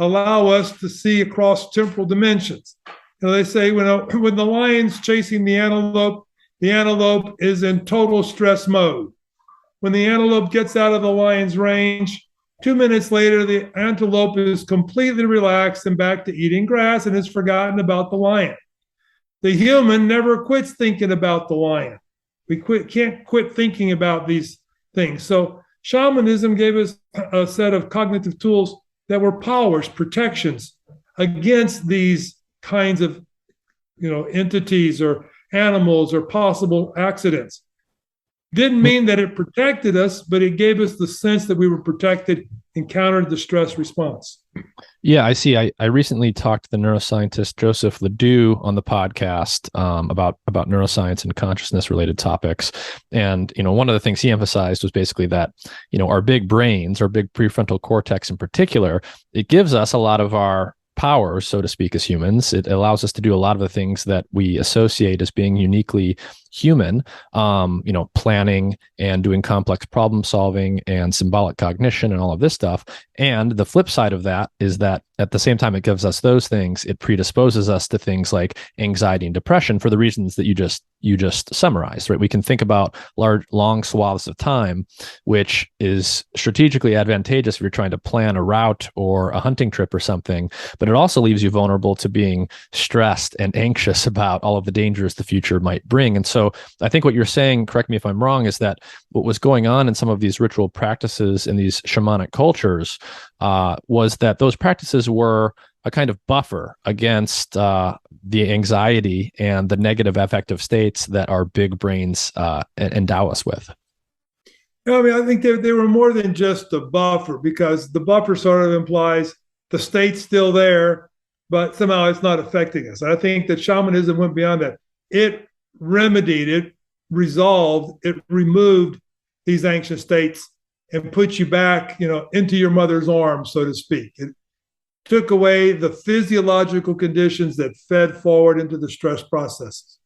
B: allow us to see across temporal dimensions. They say when the lion's chasing the antelope is in total stress mode. When the antelope gets out of the lion's range, 2 minutes later, the antelope is completely relaxed and back to eating grass and has forgotten about the lion. The human never quits thinking about the lion. We can't quit thinking about these things. So shamanism gave us a set of cognitive tools that were powers, protections against these kinds of, entities or animals or possible accidents. Didn't mean that it protected us, but it gave us the sense that we were protected and countered the stress response.
A: Yeah, I see. I recently talked to the neuroscientist Joseph Ledoux on the podcast about neuroscience and consciousness related topics. And, one of the things he emphasized was basically that, our big brains, our big prefrontal cortex in particular, it gives us a lot of our powers, so to speak, as humans. It allows us to do a lot of the things that we associate as being uniquely human, planning and doing complex problem solving and symbolic cognition and all of this stuff. And the flip side of that is that at the same time it gives us those things, it predisposes us to things like anxiety and depression for the reasons that you just summarized, right? We can think about long swaths of time, which is strategically advantageous if you're trying to plan a route or a hunting trip or something, but it also leaves you vulnerable to being stressed and anxious about all of the dangers the future might bring. And so I think what you're saying, correct me if I'm wrong, is that what was going on in some of these ritual practices in these shamanic cultures was that those practices were a kind of buffer against the anxiety and the negative affective states that our big brains endow us with.
B: No, I mean, I think they were more than just a buffer, because the buffer sort of implies the state's still there, but somehow it's not affecting us. I think that shamanism went beyond that. It remedied, it resolved, it removed these anxious states and put you back, into your mother's arms, so to speak. It took away the physiological conditions that fed forward into the stress processes.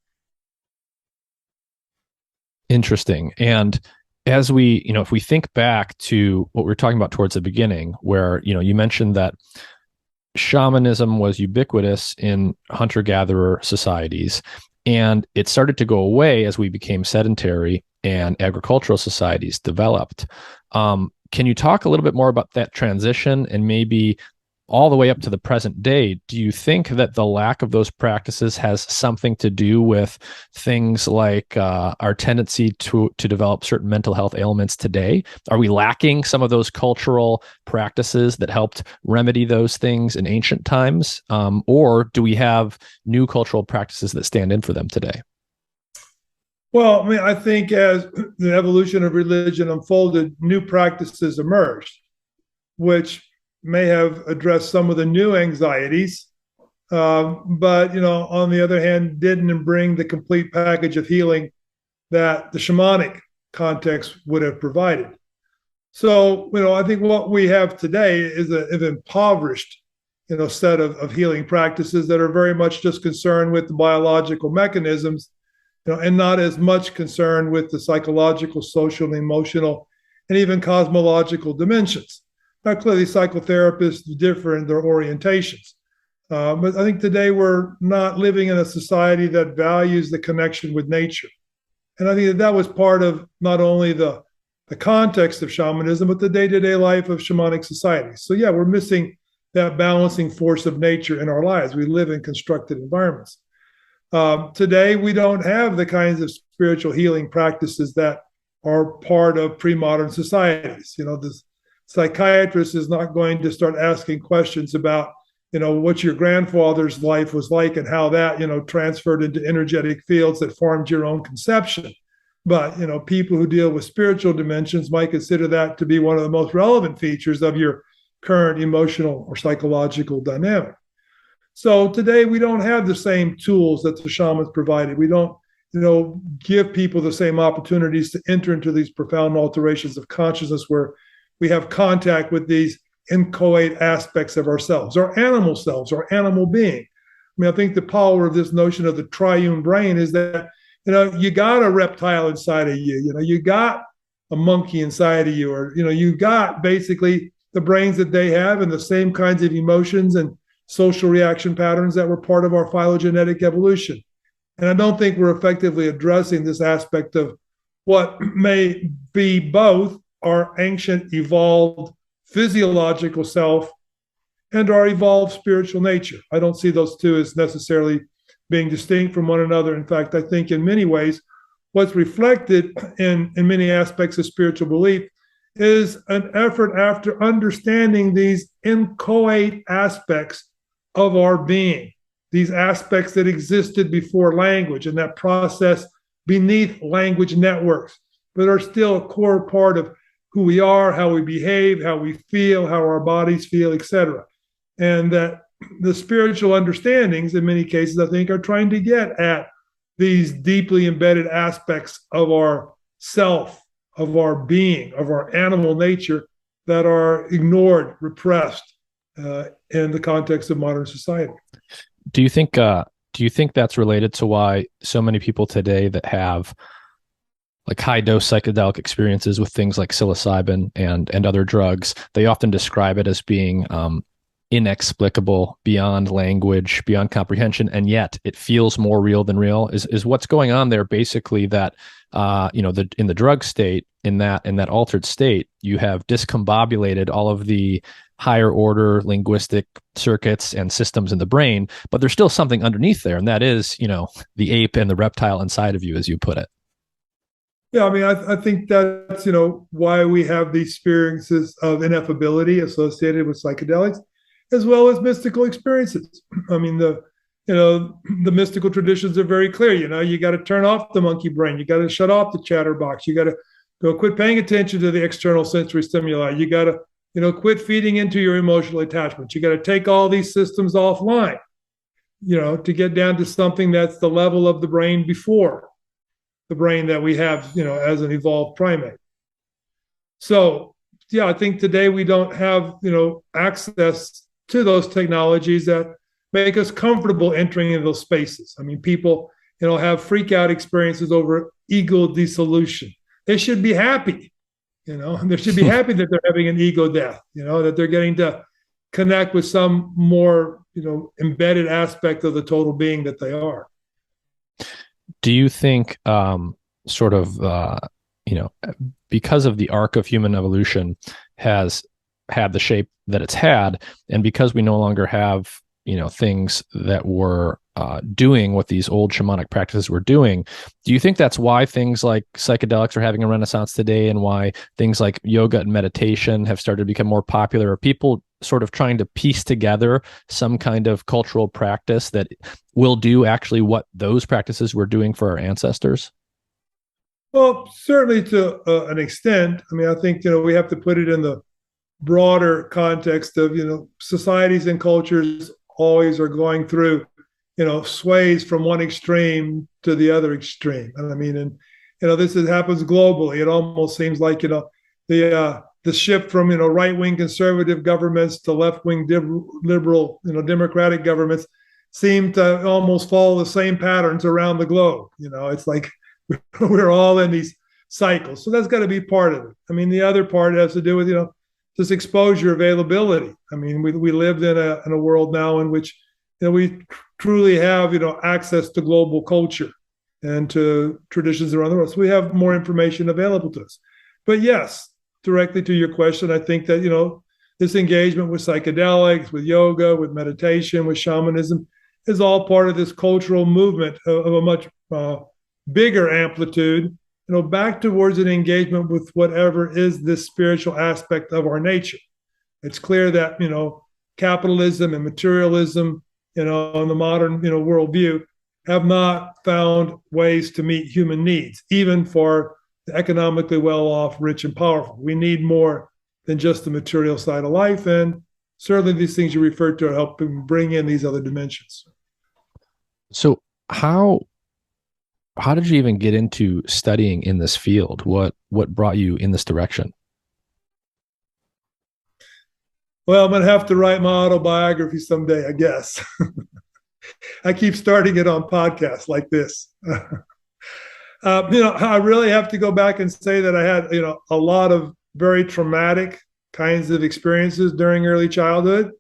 A: Interesting. And as we, if we think back to what we were talking about towards the beginning, where, you mentioned that shamanism was ubiquitous in hunter-gatherer societies, and it started to go away as we became sedentary and agricultural societies developed. Can you talk a little bit more about that transition and maybe all the way up to the present day? Do you think that the lack of those practices has something to do with things like our tendency to develop certain mental health ailments today? Are we lacking some of those cultural practices that helped remedy those things in ancient times? Or do we have new cultural practices that stand in for them today?
B: Well, I mean, I think as the evolution of religion unfolded, new practices emerged, which may have addressed some of the new anxieties, but on the other hand, didn't bring the complete package of healing that the shamanic context would have provided. So, I think what we have today is an impoverished, set of healing practices that are very much just concerned with the biological mechanisms, and not as much concerned with the psychological, social, emotional, and even cosmological dimensions. Now, clearly, psychotherapists differ in their orientations. But I think today we're not living in a society that values the connection with nature. And I think that was part of not only the context of shamanism, but the day-to-day life of shamanic societies. So yeah, we're missing that balancing force of nature in our lives. We live in constructed environments. Today, we don't have the kinds of spiritual healing practices that are part of pre-modern societies. The psychiatrist is not going to start asking questions about, what your grandfather's life was like and how that, transferred into energetic fields that formed your own conception. But, people who deal with spiritual dimensions might consider that to be one of the most relevant features of your current emotional or psychological dynamic. So today we don't have the same tools that the shamans provided. We don't, give people the same opportunities to enter into these profound alterations of consciousness where we have contact with these inchoate aspects of ourselves, our animal selves, our animal being. I mean, I think the power of this notion of the triune brain is that, you got a reptile inside of you, you got a monkey inside of you, or, you got basically the brains that they have and the same kinds of emotions and social reaction patterns that were part of our phylogenetic evolution. And I don't think we're effectively addressing this aspect of what may be both our ancient evolved physiological self and our evolved spiritual nature. I don't see those two as necessarily being distinct from one another. In fact, I think in many ways, what's reflected in many aspects of spiritual belief is an effort after understanding these inchoate aspects of our being, these aspects that existed before language and that process beneath language networks, but are still a core part of who we are, how we behave, how we feel, how our bodies feel, etc. And that the spiritual understandings, in many cases, I think, are trying to get at these deeply embedded aspects of our self, of our being, of our animal nature that are ignored, repressed in the context of modern society.
A: Do you think Do you think that's related to why so many people today that have like high dose psychedelic experiences with things like psilocybin and other drugs, they often describe it as being inexplicable, beyond language, beyond comprehension, and yet it feels more real than real? Is what's going on there basically that in the drug state, in that altered state, you have discombobulated all of the higher order linguistic circuits and systems in the brain, but there's still something underneath there, and that is, the ape and the reptile inside of you, as you put it.
B: Yeah, I mean, I think that's, why we have these experiences of ineffability associated with psychedelics, as well as mystical experiences. I mean, the mystical traditions are very clear. You got to turn off the monkey brain. You got to shut off the chatterbox. You got to quit paying attention to the external sensory stimuli. You got to quit feeding into your emotional attachments. You got to take all these systems offline, to get down to something that's the level of the brain before the brain that we have, as an evolved primate. So, yeah, I think today we don't have, access to those technologies that make us comfortable entering in those spaces. I mean, people, have freak out experiences over ego dissolution. They should be happy, they should be happy that they're having an ego death, that they're getting to connect with some more, embedded aspect of the total being that they are.
A: Do you think because of the arc of human evolution has had the shape that it's had, and because we no longer have, things that were doing what these old shamanic practices were doing, do you think that's why things like psychedelics are having a renaissance today, and why things like yoga and meditation have started to become more popular? Are people sort of trying to piece together some kind of cultural practice that will do actually what those practices were doing for our ancestors?
B: Well, certainly to an extent. I mean, I think, we have to put it in the broader context of, societies and cultures always are going through, sways from one extreme to the other extreme. And I mean, this happens globally. It almost seems like, the shift from, right-wing conservative governments to left-wing liberal, democratic governments seem to almost follow the same patterns around the globe. It's like we're all in these cycles. So that's got to be part of it. I mean, the other part has to do with, this exposure availability. I mean, we lived in a world now in which, we truly have, access to global culture and to traditions around the world. So we have more information available to us. But yes, directly to your question, I think that, this engagement with psychedelics, with yoga, with meditation, with shamanism is all part of this cultural movement of a much bigger amplitude, back towards an engagement with whatever is this spiritual aspect of our nature. It's clear that, capitalism and materialism, in the modern, worldview, have not found ways to meet human needs, even for the economically well-off, rich, and powerful. We need more than just the material side of life. And certainly these things you referred to are helping bring in these other dimensions.
A: So how did you even get into studying in this field? What brought you in this direction?
B: Well, I'm going to have to write my autobiography someday, I guess. I keep starting it on podcasts like this. I really have to go back and say that I had, a lot of very traumatic kinds of experiences during early childhood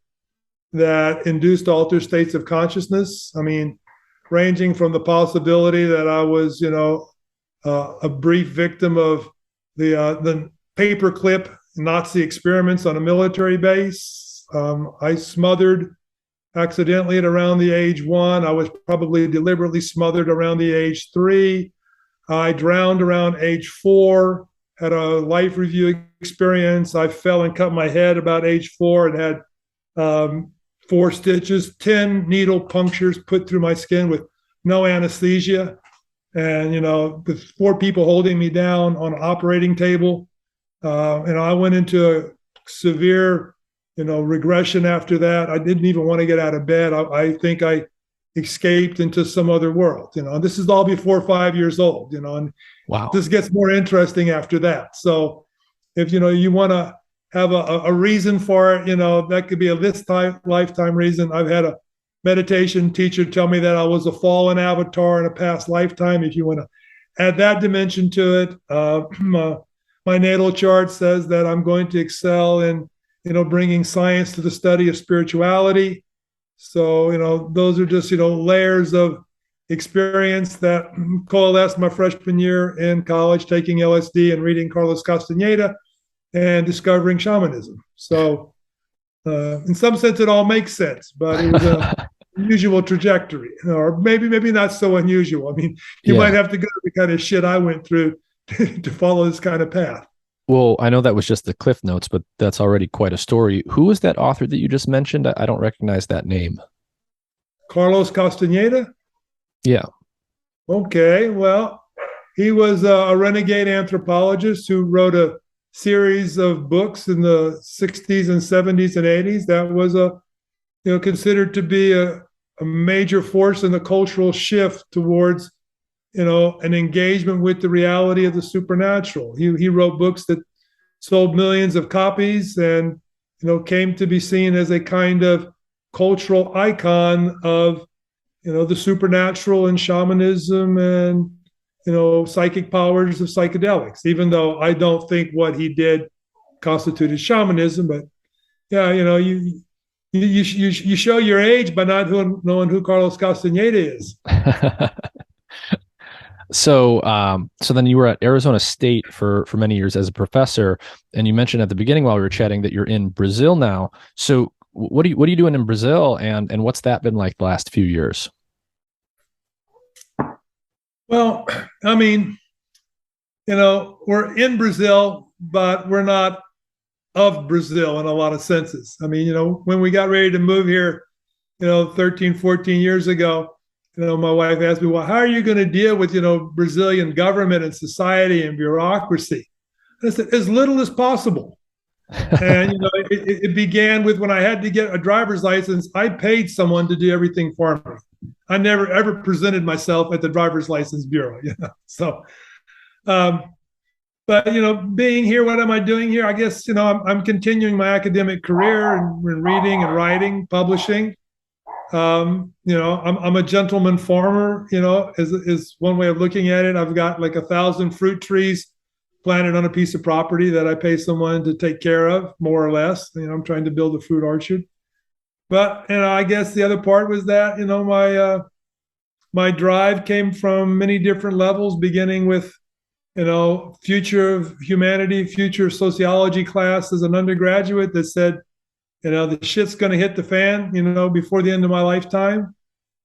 B: that induced altered states of consciousness. I mean, ranging from the possibility that I was, a brief victim of the paperclip Nazi experiments on a military base. I smothered accidentally at around the age 1. I was probably deliberately smothered around the age 3. I drowned around age 4, had a life review experience. I fell and cut my head about age 4 and had 4 stitches, 10 needle punctures put through my skin with no anesthesia. And, with 4 people holding me down on an operating table. I went into a severe, regression after that. I didn't even want to get out of bed. I think I escaped into some other world. This is all before 5 years old, and
A: wow,
B: this gets more interesting after that. So if, you want to have a reason for it, that could be a lifetime reason. I've had a meditation teacher tell me that I was a fallen avatar in a past lifetime, if you want to add that dimension to it. My natal chart says that I'm going to excel in, bringing science to the study of spirituality. So, those are just, layers of experience that coalesced my freshman year in college, taking LSD and reading Carlos Castaneda and discovering shamanism. So, in some sense, it all makes sense, but it was a unusual trajectory, or maybe not so unusual. I mean, you might have to go through the kind of shit I went through to follow this kind of path.
A: Well, I know that was just the cliff notes, but that's already quite a story. Who was that author that you just mentioned? I don't recognize that name.
B: Carlos Castaneda?
A: Yeah.
B: Okay, well, he was a renegade anthropologist who wrote a series of books in the 60s and 70s and 80s that was considered to be a major force in the cultural shift towards an engagement with the reality of the supernatural. He wrote books that sold millions of copies and came to be seen as a kind of cultural icon of the supernatural and shamanism and psychic powers of psychedelics, even though I don't think what he did constituted shamanism. But yeah, you show your age by not knowing who Carlos Castaneda is.
A: So then you were at Arizona State for many years as a professor, and you mentioned at the beginning while we were chatting that you're in Brazil now. So what are you doing in Brazil, and what's that been like the last few years?
B: Well, I mean, we're in Brazil, but we're not of Brazil in a lot of senses. I mean, when we got ready to move here, 13, 14 years ago, my wife asked me, well, how are you going to deal with, Brazilian government and society and bureaucracy? And I said, as little as possible. And, it began with when I had to get a driver's license, I paid someone to do everything for me. I never ever presented myself at the driver's license bureau, So, but being here, what am I doing here? I guess I'm continuing my academic career and reading and writing, publishing. I'm a gentleman farmer. Is one way of looking at it. I've got like 1,000 fruit trees planted on a piece of property that I pay someone to take care of, more or less. I'm trying to build a fruit orchard. But I guess the other part was that my drive came from many different levels, beginning with future of humanity, future sociology class as an undergraduate that said, the shit's going to hit the fan, before the end of my lifetime.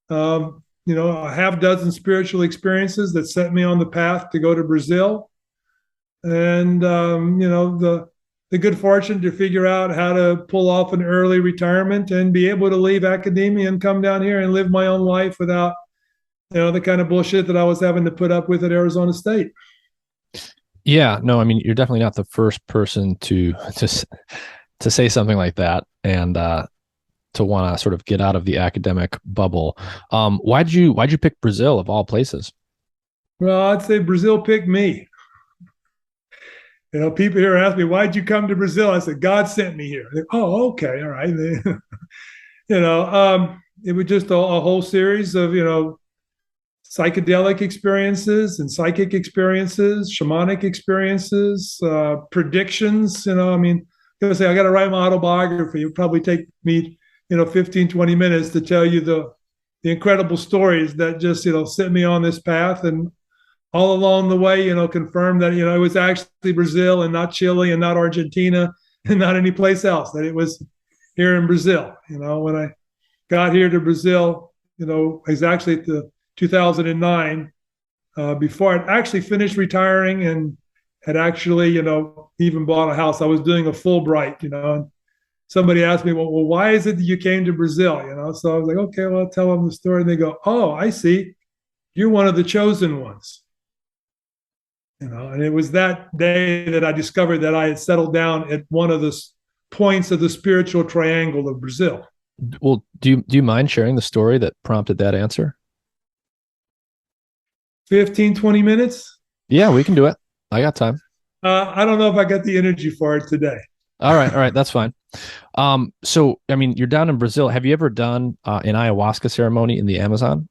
B: A half dozen spiritual experiences that set me on the path to go to Brazil, and the good fortune to figure out how to pull off an early retirement and be able to leave academia and come down here and live my own life without, the kind of bullshit that I was having to put up with at Arizona State.
A: Yeah, no, I mean, you're definitely not the first person to say something like that and to want to sort of get out of the academic bubble. Why'd you pick Brazil of all places?
B: Well, I'd say Brazil picked me. People here ask me, why'd you come to Brazil? I said, God sent me here. Oh, okay. All right. It was just a whole series of, psychedelic experiences and psychic experiences, shamanic experiences, predictions. I got to write my autobiography. It would probably take me, 15, 20 minutes to tell you the incredible stories that just, set me on this path. And all along the way, confirmed that, it was actually Brazil and not Chile and not Argentina and not any place else, that it was here in Brazil. When I got here to Brazil, it was actually at the 2009, before I'd actually finished retiring and had actually, even bought a house. I was doing a Fulbright, and somebody asked me, well, why is it that you came to Brazil? So I was like, okay, well, I'll tell them the story. And they go, oh, I see. You're one of the chosen ones. And it was that day that I discovered that I had settled down at one of the points of the spiritual triangle of Brazil.
A: Well, do you mind sharing the story that prompted that answer?
B: 15, 20 minutes?
A: Yeah, we can do it. I got time.
B: I don't know if I got the energy for it today.
A: All right. That's fine. So, I mean, you're down in Brazil. Have you ever done an ayahuasca ceremony in the Amazon?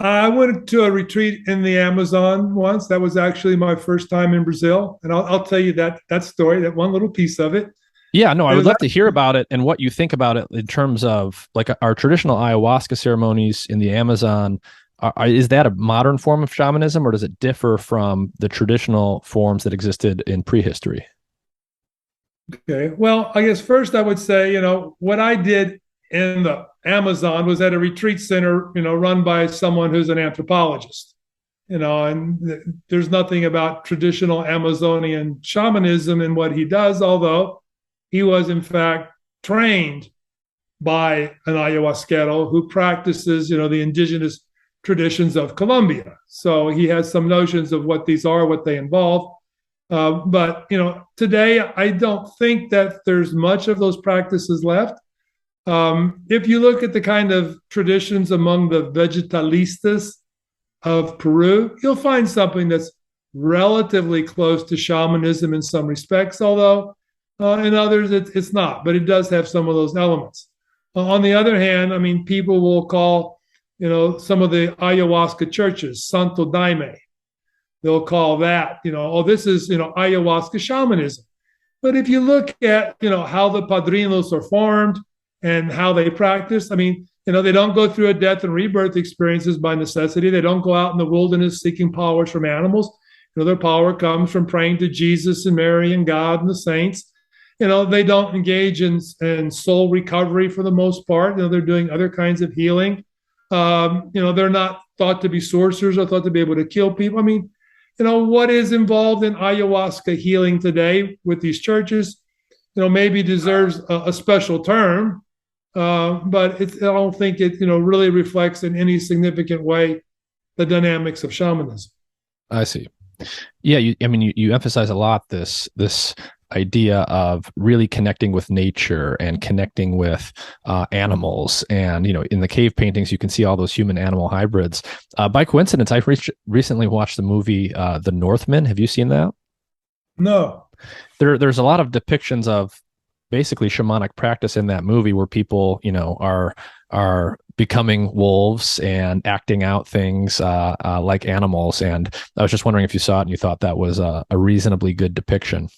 B: I went to a retreat in the Amazon once. That was actually my first time in Brazil, and I'll tell you that story, that one little piece of it.
A: Yeah, no, I
B: It
A: would
B: was
A: love to hear
B: actually,
A: about it and what you think about it in terms of like our traditional ayahuasca ceremonies in the Amazon. Is that a modern form of shamanism, or does it differ from the traditional forms that existed in prehistory?
B: okay. Well, I guess first I would say, what I did in the Amazon was at a retreat center, run by someone who's an anthropologist. And there's nothing about traditional Amazonian shamanism in what he does, although he was in fact trained by an ayahuasquero who practices, the indigenous traditions of Colombia. So he has some notions of what these are, what they involve. But today I don't think that there's much of those practices left. If you look at the kind of traditions among the vegetalistas of Peru, you'll find something that's relatively close to shamanism in some respects, although in others it's not, but it does have some of those elements. On the other hand, I mean, people will call, some of the ayahuasca churches, Santo Daime. They'll call that, oh, this is, ayahuasca shamanism. But if you look at, how the padrinos are formed and how they practice, I mean, they don't go through a death and rebirth experiences by necessity. They don't go out in the wilderness seeking powers from animals. Their power comes from praying to Jesus and Mary and God and the saints. They don't engage in soul recovery for the most part. They're doing other kinds of healing. They're not thought to be sorcerers or thought to be able to kill people. I mean, what is involved in ayahuasca healing today with these churches, maybe deserves a special term, but I don't think it, really reflects in any significant way the dynamics of shamanism.
A: I see. Yeah, you emphasize a lot this idea of really connecting with nature and connecting with animals. And in the cave paintings, you can see all those human animal hybrids. By coincidence, I recently watched the movie The Northman. Have you seen that?
B: No.
A: There's a lot of depictions of basically shamanic practice in that movie where people are becoming wolves and acting out things like animals. And I was just wondering if you saw it and you thought that was a reasonably good depiction.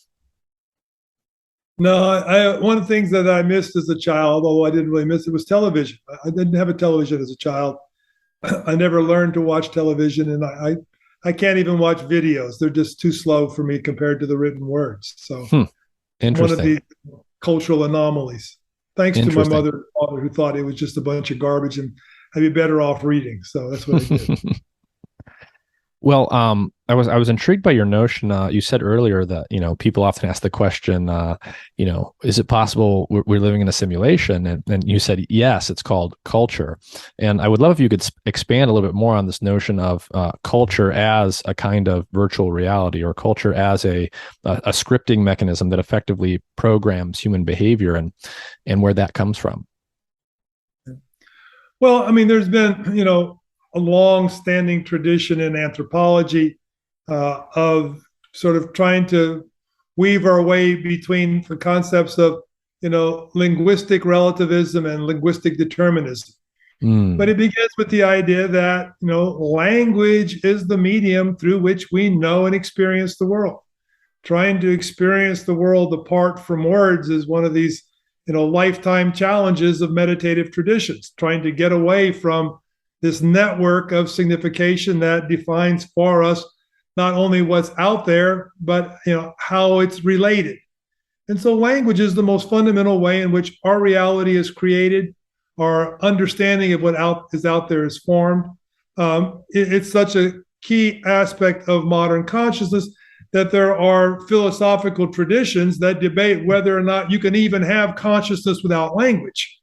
B: No, one of the things that I missed as a child, although I didn't really miss it, was television. I didn't have a television as a child. I never learned to watch television, and I can't even watch videos. They're just too slow for me compared to the written words. So one of the cultural anomalies. Thanks to my mother and father, who thought it was just a bunch of garbage and I'd be better off reading. So that's what I did.
A: Well, I was intrigued by your notion. You said earlier that people often ask the question, is it possible we're living in a simulation? And you said yes, it's called culture. And I would love if you could expand a little bit more on this notion of culture as a kind of virtual reality, or culture as a scripting mechanism that effectively programs human behavior, and where that comes from.
B: Well, I mean, there's been a long-standing tradition in anthropology of sort of trying to weave our way between the concepts of, linguistic relativism and linguistic determinism. But it begins with the idea that, language is the medium through which we know and experience the world. Trying to experience the world apart from words is one of these, lifetime challenges of meditative traditions, trying to get away from this network of signification that defines for us not only what's out there, but how it's related. And so language is the most fundamental way in which our reality is created, our understanding of what is out there is formed. It's such a key aspect of modern consciousness that there are philosophical traditions that debate whether or not you can even have consciousness without language.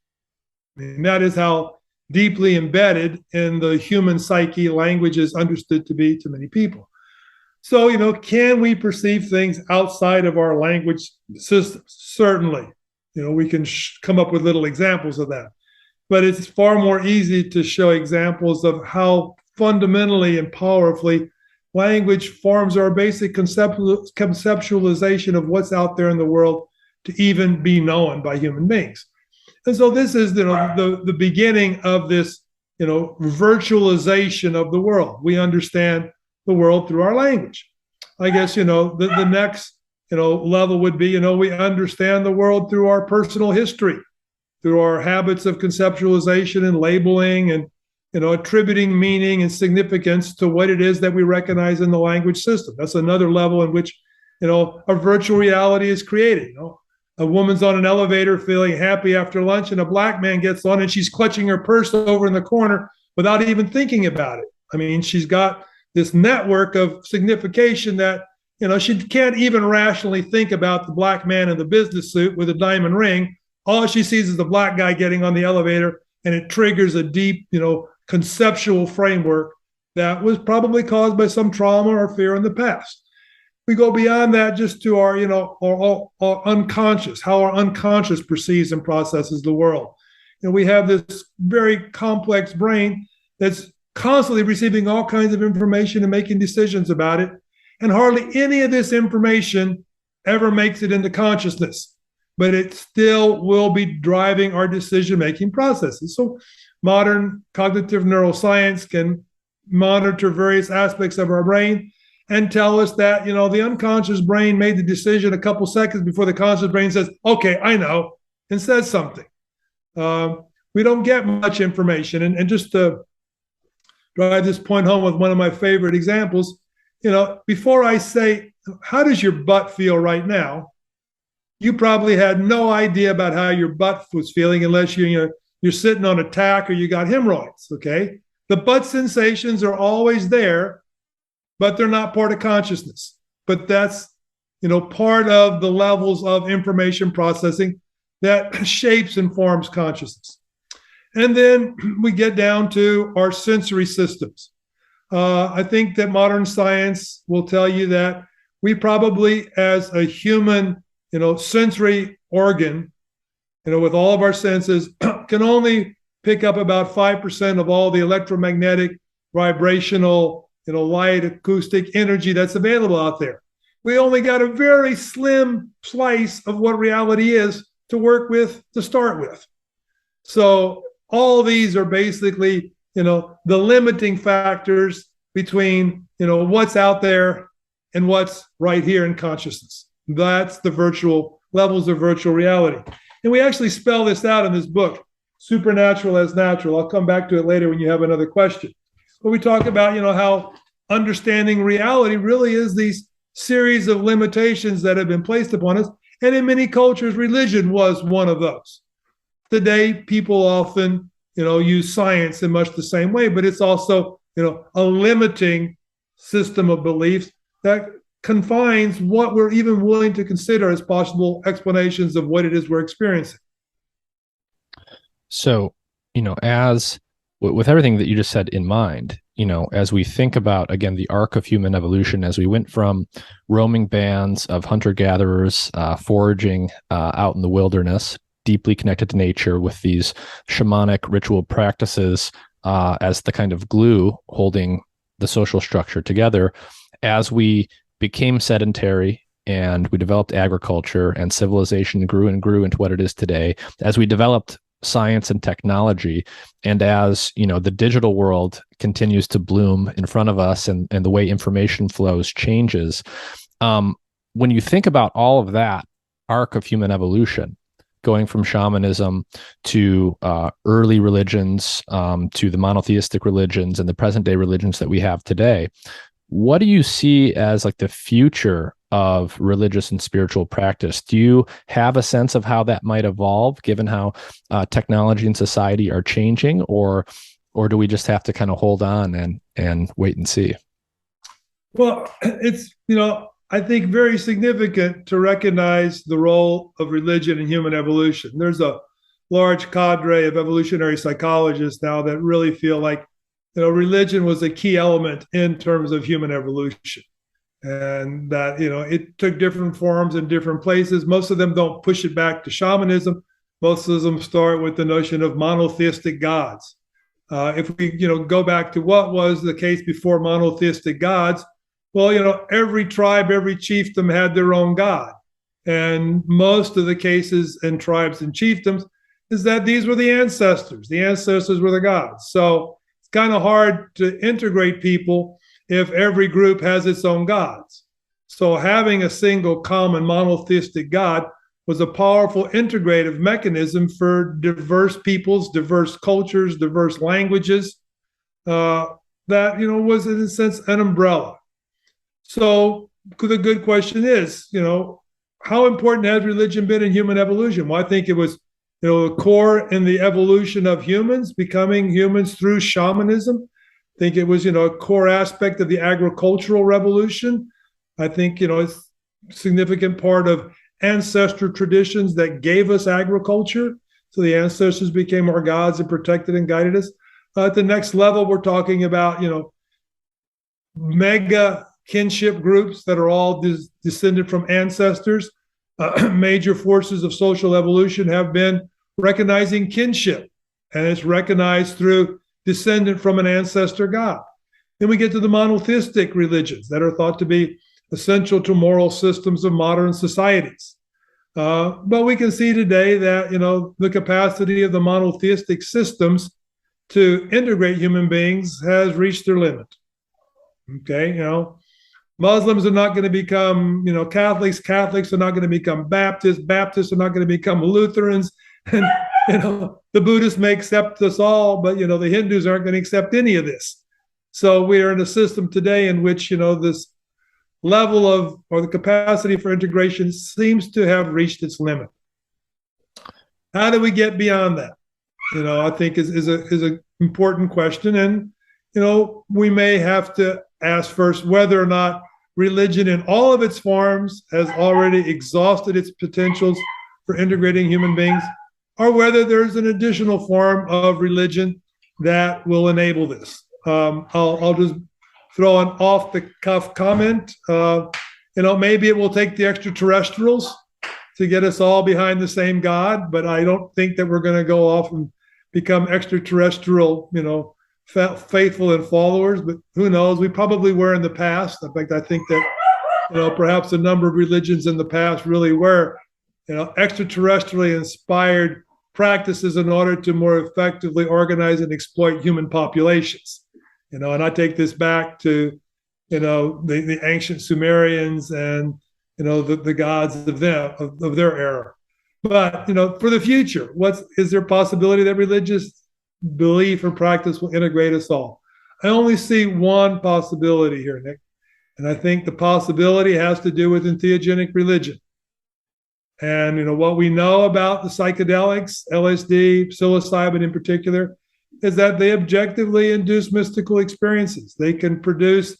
B: And that is how deeply embedded in the human psyche language is understood to be to many people. So, can we perceive things outside of our language system? Certainly. We can come up with little examples of that. But it's far more easy to show examples of how fundamentally and powerfully language forms our basic conceptualization of what's out there in the world to even be known by human beings. And so this is the beginning of this virtualization of the world. We understand the world through our language. I guess the next level would be we understand the world through our personal history, through our habits of conceptualization and labeling and attributing meaning and significance to what it is that we recognize in the language system. That's another level in which a virtual reality is created. A woman's on an elevator feeling happy after lunch, and a black man gets on and she's clutching her purse over in the corner without even thinking about it. I mean, she's got this network of signification that she can't even rationally think about the black man in the business suit with a diamond ring. All she sees is the black guy getting on the elevator, and it triggers a deep, conceptual framework that was probably caused by some trauma or fear in the past. We go beyond that just to our unconscious, how our unconscious perceives and processes the world. We have this very complex brain that's constantly receiving all kinds of information and making decisions about it. And hardly any of this information ever makes it into consciousness, but it still will be driving our decision-making processes. So modern cognitive neuroscience can monitor various aspects of our brain and tell us that, the unconscious brain made the decision a couple seconds before the conscious brain says, okay, I know, and says something. We don't get much information. And just to drive this point home with one of my favorite examples, before I say, how does your butt feel right now? You probably had no idea about how your butt was feeling unless you're sitting on a tack or you got hemorrhoids, okay? The butt sensations are always there, but they're not part of consciousness. But that's, part of the levels of information processing that shapes and forms consciousness. And then we get down to our sensory systems. I think that modern science will tell you that we probably, as a human, sensory organ, with all of our senses, can only pick up about 5% of all the electromagnetic, vibrational, light, acoustic energy that's available out there. We only got a very slim slice of what reality is to work with to start with. So all these are basically, the limiting factors between, what's out there and what's right here in consciousness. That's the virtual levels of virtual reality. And we actually spell this out in this book, Supernatural as Natural. I'll come back to it later when you have another question. But we talk about, how understanding reality really is these series of limitations that have been placed upon us. And in many cultures, religion was one of those. Today, people often, use science in much the same way, but it's also, a limiting system of beliefs that confines what we're even willing to consider as possible explanations of what it is we're experiencing.
A: So, as with everything that you just said in mind, as we think about, again, the arc of human evolution, as we went from roaming bands of hunter-gatherers, foraging out in the wilderness, deeply connected to nature with these shamanic ritual practices as the kind of glue holding the social structure together, as we became sedentary and we developed agriculture and civilization grew and grew into what it is today, as we developed science and technology, and as the digital world continues to bloom in front of us and the way information flows changes, when you think about all of that arc of human evolution, going from shamanism to early religions, to the monotheistic religions and the present day religions that we have today, what do you see as like the future of religious and spiritual practice? Do you have a sense of how that might evolve given how technology and society are changing, or do we just have to kind of hold on and wait and see?
B: Well, it's, I think very significant to recognize the role of religion in human evolution. There's a large cadre of evolutionary psychologists now that really feel like, religion was a key element in terms of human evolution. And that, it took different forms in different places. Most of them don't push it back to shamanism. Most of them start with the notion of monotheistic gods. If we, go back to what was the case before monotheistic gods, well, every tribe, every chiefdom had their own god. and most of the cases in tribes and chiefdoms is that these were the ancestors. The ancestors were the gods. So it's kind of hard to integrate people if every group has its own gods. So having a single common monotheistic God was a powerful integrative mechanism for diverse peoples, diverse cultures, diverse languages, that, was in a sense an umbrella. So the good question is, how important has religion been in human evolution? Well, I think it was, the core in the evolution of humans, becoming humans through shamanism. I think it was, a core aspect of the agricultural revolution. I think, it's a significant part of ancestor traditions that gave us agriculture. So the ancestors became our gods and protected and guided us. At the next level, we're talking about, mega kinship groups that are all descended from ancestors. Major forces of social evolution have been recognizing kinship, and it's recognized through descendant from an ancestor god. Then we get to the monotheistic religions that are thought to be essential to moral systems of modern societies. But we can see today that, the capacity of the monotheistic systems to integrate human beings has reached their limit. Okay, Muslims are not going to become, Catholics. Catholics are not going to become Baptists. Baptists are not going to become Lutherans. And, the Buddhists may accept us all, but, the Hindus aren't going to accept any of this. So we are in a system today in which, this level of, or the capacity for integration seems to have reached its limit. How do we get beyond that? I think is an important question. And, we may have to ask first whether or not religion in all of its forms has already exhausted its potentials for integrating human beings, or whether there's an additional form of religion that will enable this. I'll just throw an off-the-cuff comment. Maybe it will take the extraterrestrials to get us all behind the same God, but I don't think that we're going to go off and become extraterrestrial, faithful and followers. But who knows? We probably were in the past. In fact, I think that, perhaps a number of religions in the past really were, extraterrestrially inspired practices in order to more effectively organize and exploit human populations. And I take this back to, the ancient Sumerians and, the gods of their era. But, for the future, is there a possibility that religious belief and practice will integrate us all? I only see one possibility here, Nick. And I think the possibility has to do with entheogenic religion. And, what we know about the psychedelics, LSD, psilocybin in particular, is that they objectively induce mystical experiences. They can produce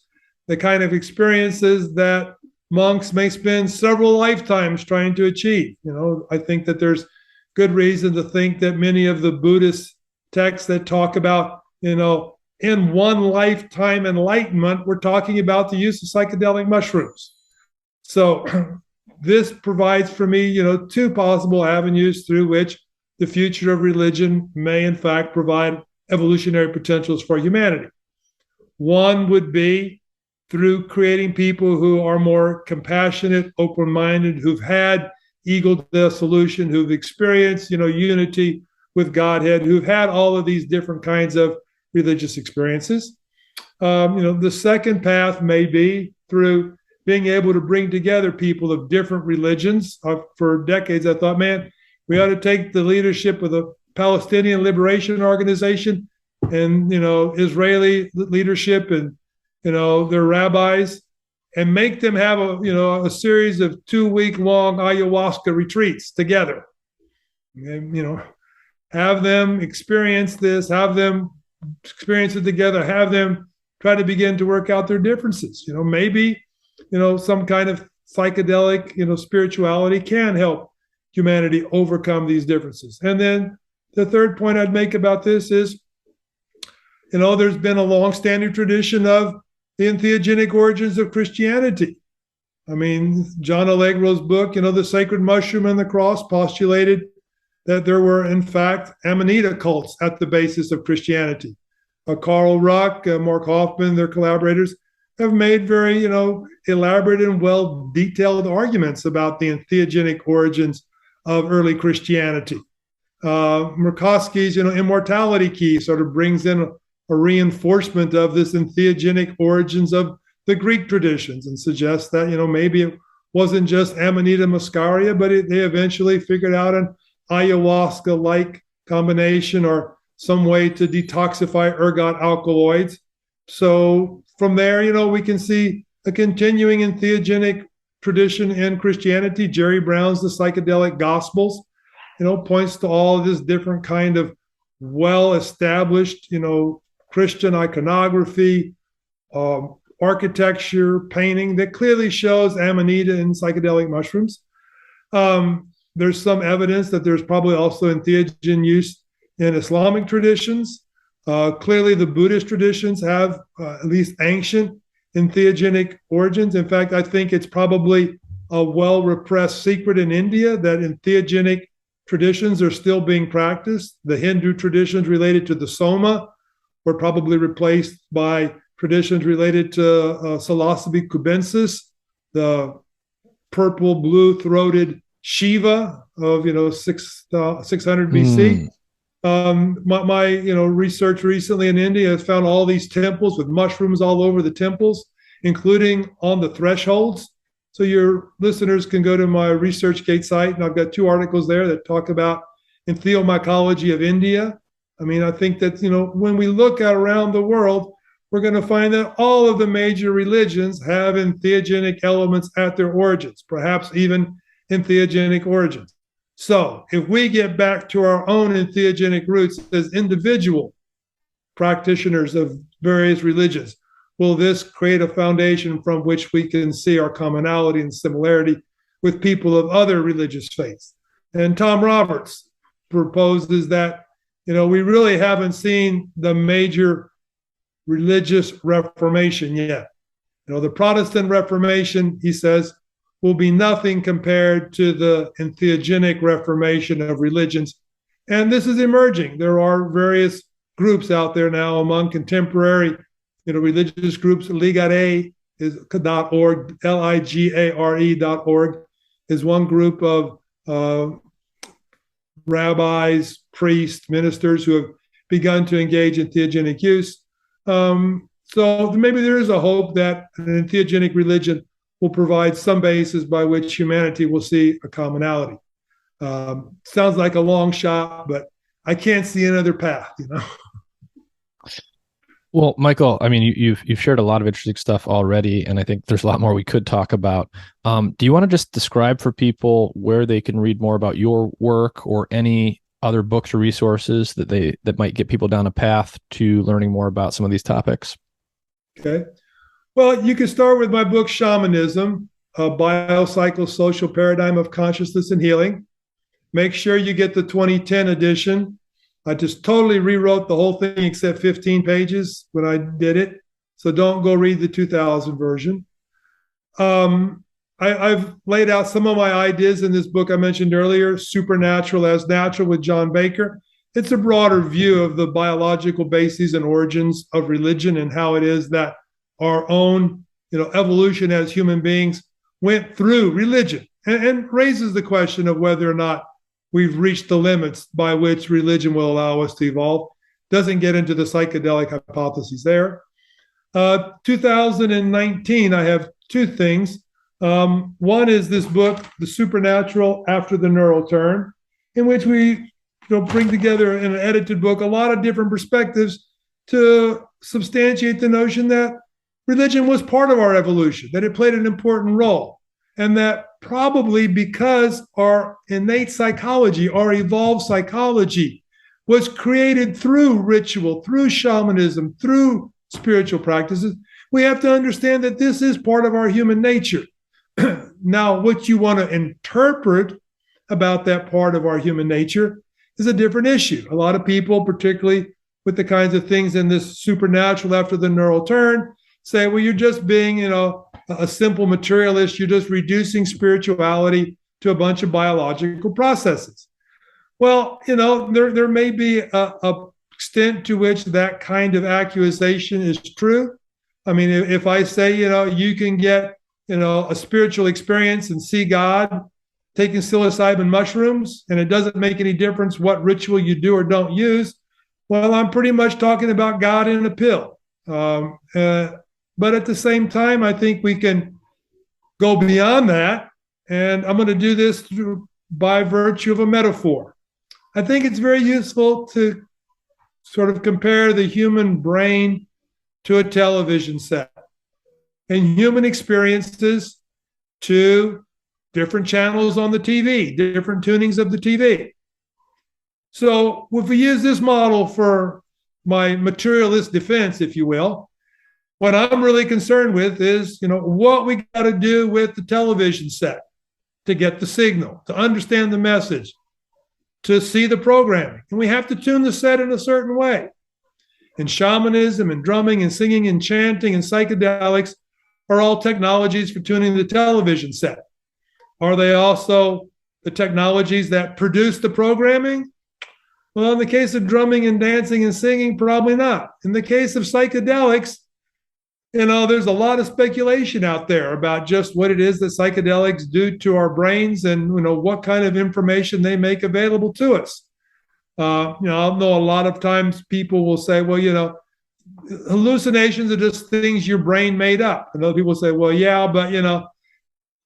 B: the kind of experiences that monks may spend several lifetimes trying to achieve. I think that there's good reason to think that many of the Buddhist texts that talk about, in one lifetime enlightenment, we're talking about the use of psychedelic mushrooms. So this provides for me, two possible avenues through which the future of religion may in fact provide evolutionary potentials for humanity. One would be through creating people who are more compassionate, open-minded, who've had ego dissolution, who've experienced, unity with Godhead, who've had all of these different kinds of religious experiences. The second path may be through being able to bring together people of different religions. For decades, I thought, man, we ought to take the leadership of the Palestinian Liberation Organization and, Israeli leadership and, their rabbis, and make them have a series of 2-week-long ayahuasca retreats together. And, have them experience this, have them experience it together, have them try to begin to work out their differences. Maybe, some kind of psychedelic, spirituality can help humanity overcome these differences. And then the third point I'd make about this is, there's been a long-standing tradition of the entheogenic origins of Christianity. I mean, John Allegro's book, The Sacred Mushroom and the Cross, postulated that there were, in fact, Amanita cults at the basis of Christianity. Karl Ruck, Mark Hoffman, their collaborators, have made very, elaborate and well detailed arguments about the entheogenic origins of early Christianity. Murkowski's, immortality key sort of brings in a reinforcement of this entheogenic origins of the Greek traditions and suggests that, maybe it wasn't just Amanita muscaria, but they eventually figured out an ayahuasca-like combination or some way to detoxify ergot alkaloids. So from there, we can see a continuing entheogenic tradition in Christianity. Jerry Brown's The Psychedelic Gospels, points to all of this different kind of well-established, Christian iconography, architecture, painting that clearly shows Amanita and psychedelic mushrooms. There's some evidence that there's probably also entheogen use in Islamic traditions. Clearly, the Buddhist traditions have at least ancient entheogenic origins. In fact, I think it's probably a well-repressed secret in India that entheogenic traditions are still being practiced. The Hindu traditions related to the Soma were probably replaced by traditions related to Psilocybe cubensis, the purple blue-throated Shiva of 600 BC. My research recently in India has found all these temples with mushrooms all over the temples, including on the thresholds. So your listeners can go to my ResearchGate site, and I've got 2 articles there that talk about entheomycology of India. I mean, I think that, when we look at around the world, we're going to find that all of the major religions have entheogenic elements at their origins, perhaps even entheogenic origins. So if we get back to our own entheogenic roots as individual practitioners of various religions, will this create a foundation from which we can see our commonality and similarity with people of other religious faiths? And Tom Roberts proposes that, we really haven't seen the major religious reformation yet. The Protestant Reformation, he says, will be nothing compared to the entheogenic reformation of religions. And this is emerging. There are various groups out there now among contemporary, religious groups. Ligare is .org, ligare.org is one group of rabbis, priests, ministers who have begun to engage in entheogenic use. So maybe there is a hope that an entheogenic religion will provide some basis by which humanity will see a commonality. Sounds like a long shot, but I can't see another path,
A: Well, Michael, I mean, you've shared a lot of interesting stuff already, and I think there's a lot more we could talk about. Do you want to just describe for people where they can read more about your work or any other books or resources that might get people down a path to learning more about some of these topics?
B: Okay. Well, you can start with my book, Shamanism, a Biopsychosocial Paradigm of Consciousness and Healing. Make sure you get the 2010 edition. I just totally rewrote the whole thing except 15 pages when I did it. So don't go read the 2000 version. I've laid out some of my ideas in this book I mentioned earlier, Supernatural as Natural with John Baker. It's a broader view of the biological bases and origins of religion and how it is that our own, evolution as human beings went through religion and raises the question of whether or not we've reached the limits by which religion will allow us to evolve. Doesn't get into the psychedelic hypotheses there. 2019, I have 2 things. One is this book, The Supernatural After the Neural Turn, in which we bring together in an edited book a lot of different perspectives to substantiate the notion that religion was part of our evolution, that it played an important role, and that probably because our innate psychology, our evolved psychology, was created through ritual, through shamanism, through spiritual practices, we have to understand that this is part of our human nature. Now, what you want to interpret about that part of our human nature is a different issue. A lot of people, particularly with the kinds of things in this Supernatural After the Neural Turn, say, well, you're just being, a simple materialist. You're just reducing spirituality to a bunch of biological processes. Well, there may be a extent to which that kind of accusation is true. I mean, if I say, you can get, a spiritual experience and see God taking psilocybin mushrooms, and it doesn't make any difference what ritual you do or don't use, well, I'm pretty much talking about God in a pill. But at the same time, I think we can go beyond that. And I'm going to do this by virtue of a metaphor. I think it's very useful to sort of compare the human brain to a television set and human experiences to different channels on the TV, different tunings of the TV. So if we use this model for my materialist defense, if you will, what I'm really concerned with is, what we got to do with the television set to get the signal, to understand the message, to see the programming. And we have to tune the set in a certain way. And shamanism and drumming and singing and chanting and psychedelics are all technologies for tuning the television set. Are they also the technologies that produce the programming? Well, in the case of drumming and dancing and singing, probably not. In the case of psychedelics, there's a lot of speculation out there about just what it is that psychedelics do to our brains and, what kind of information they make available to us. I know a lot of times people will say, well, hallucinations are just things your brain made up. And other people say, well, yeah, but,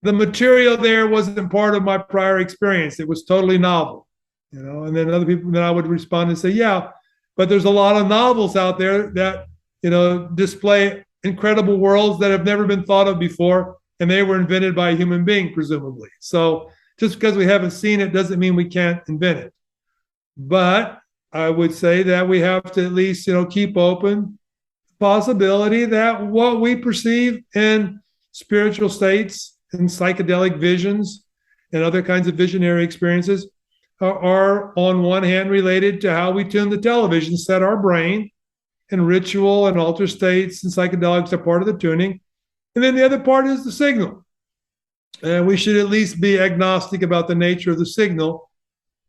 B: the material there wasn't part of my prior experience. It was totally novel, and then other people, then I would respond and say, yeah, but there's a lot of novels out there that, display incredible worlds that have never been thought of before, and they were invented by a human being, presumably. So just because we haven't seen it doesn't mean we can't invent it. But I would say that we have to at least, keep open the possibility that what we perceive in spiritual states and psychedelic visions and other kinds of visionary experiences are on one hand related to how we tune the television set, our brain, and ritual and alter states and psychedelics are part of the tuning. And then the other part is the signal. And we should at least be agnostic about the nature of the signal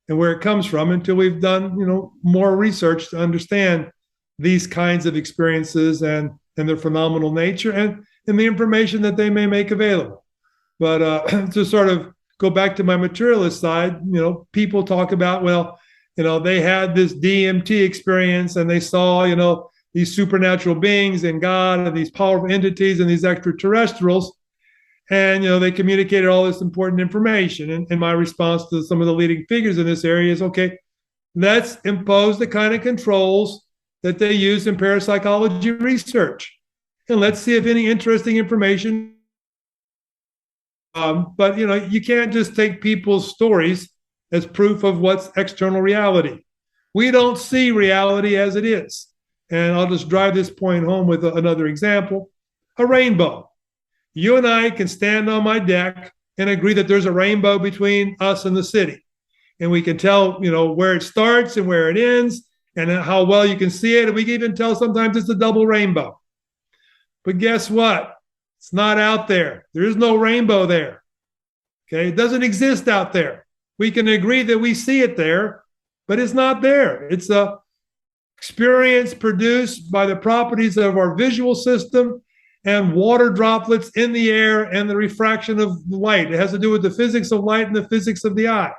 B: and where it comes from until we've done, more research to understand these kinds of experiences and their phenomenal nature and the information that they may make available. But to sort of go back to my materialist side, people talk about, well, they had this DMT experience and they saw, these supernatural beings and God and these powerful entities and these extraterrestrials. And, they communicated all this important information. And my response to some of the leading figures in this area is, okay, let's impose the kind of controls that they use in parapsychology research. And let's see if any interesting information. But, you can't just take people's stories as proof of what's external reality. We don't see reality as it is. And I'll just drive this point home with another example. A rainbow. You and I can stand on my deck and agree that there's a rainbow between us and the city. And we can tell, where it starts and where it ends and how well you can see it. And we can even tell sometimes it's a double rainbow. But guess what? It's not out there. There is no rainbow there. Okay, it doesn't exist out there. We can agree that we see it there, but it's not there. It's a experience produced by the properties of our visual system and water droplets in the air and the refraction of light. It has to do with the physics of light and the physics of the eye.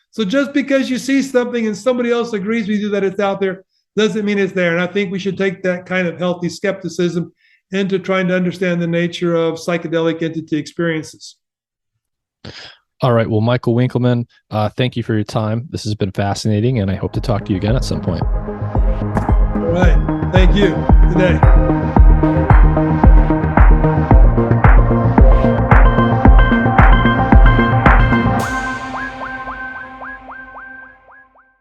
B: So just because you see something and somebody else agrees with you that it's out there doesn't mean it's there. And I think we should take that kind of healthy skepticism into trying to understand the nature of psychedelic entity experiences.
A: All right. Well, Michael Winkelmann, thank you for your time. This has been fascinating, and I hope to talk to you again at some point.
B: All right. Thank you. Good day.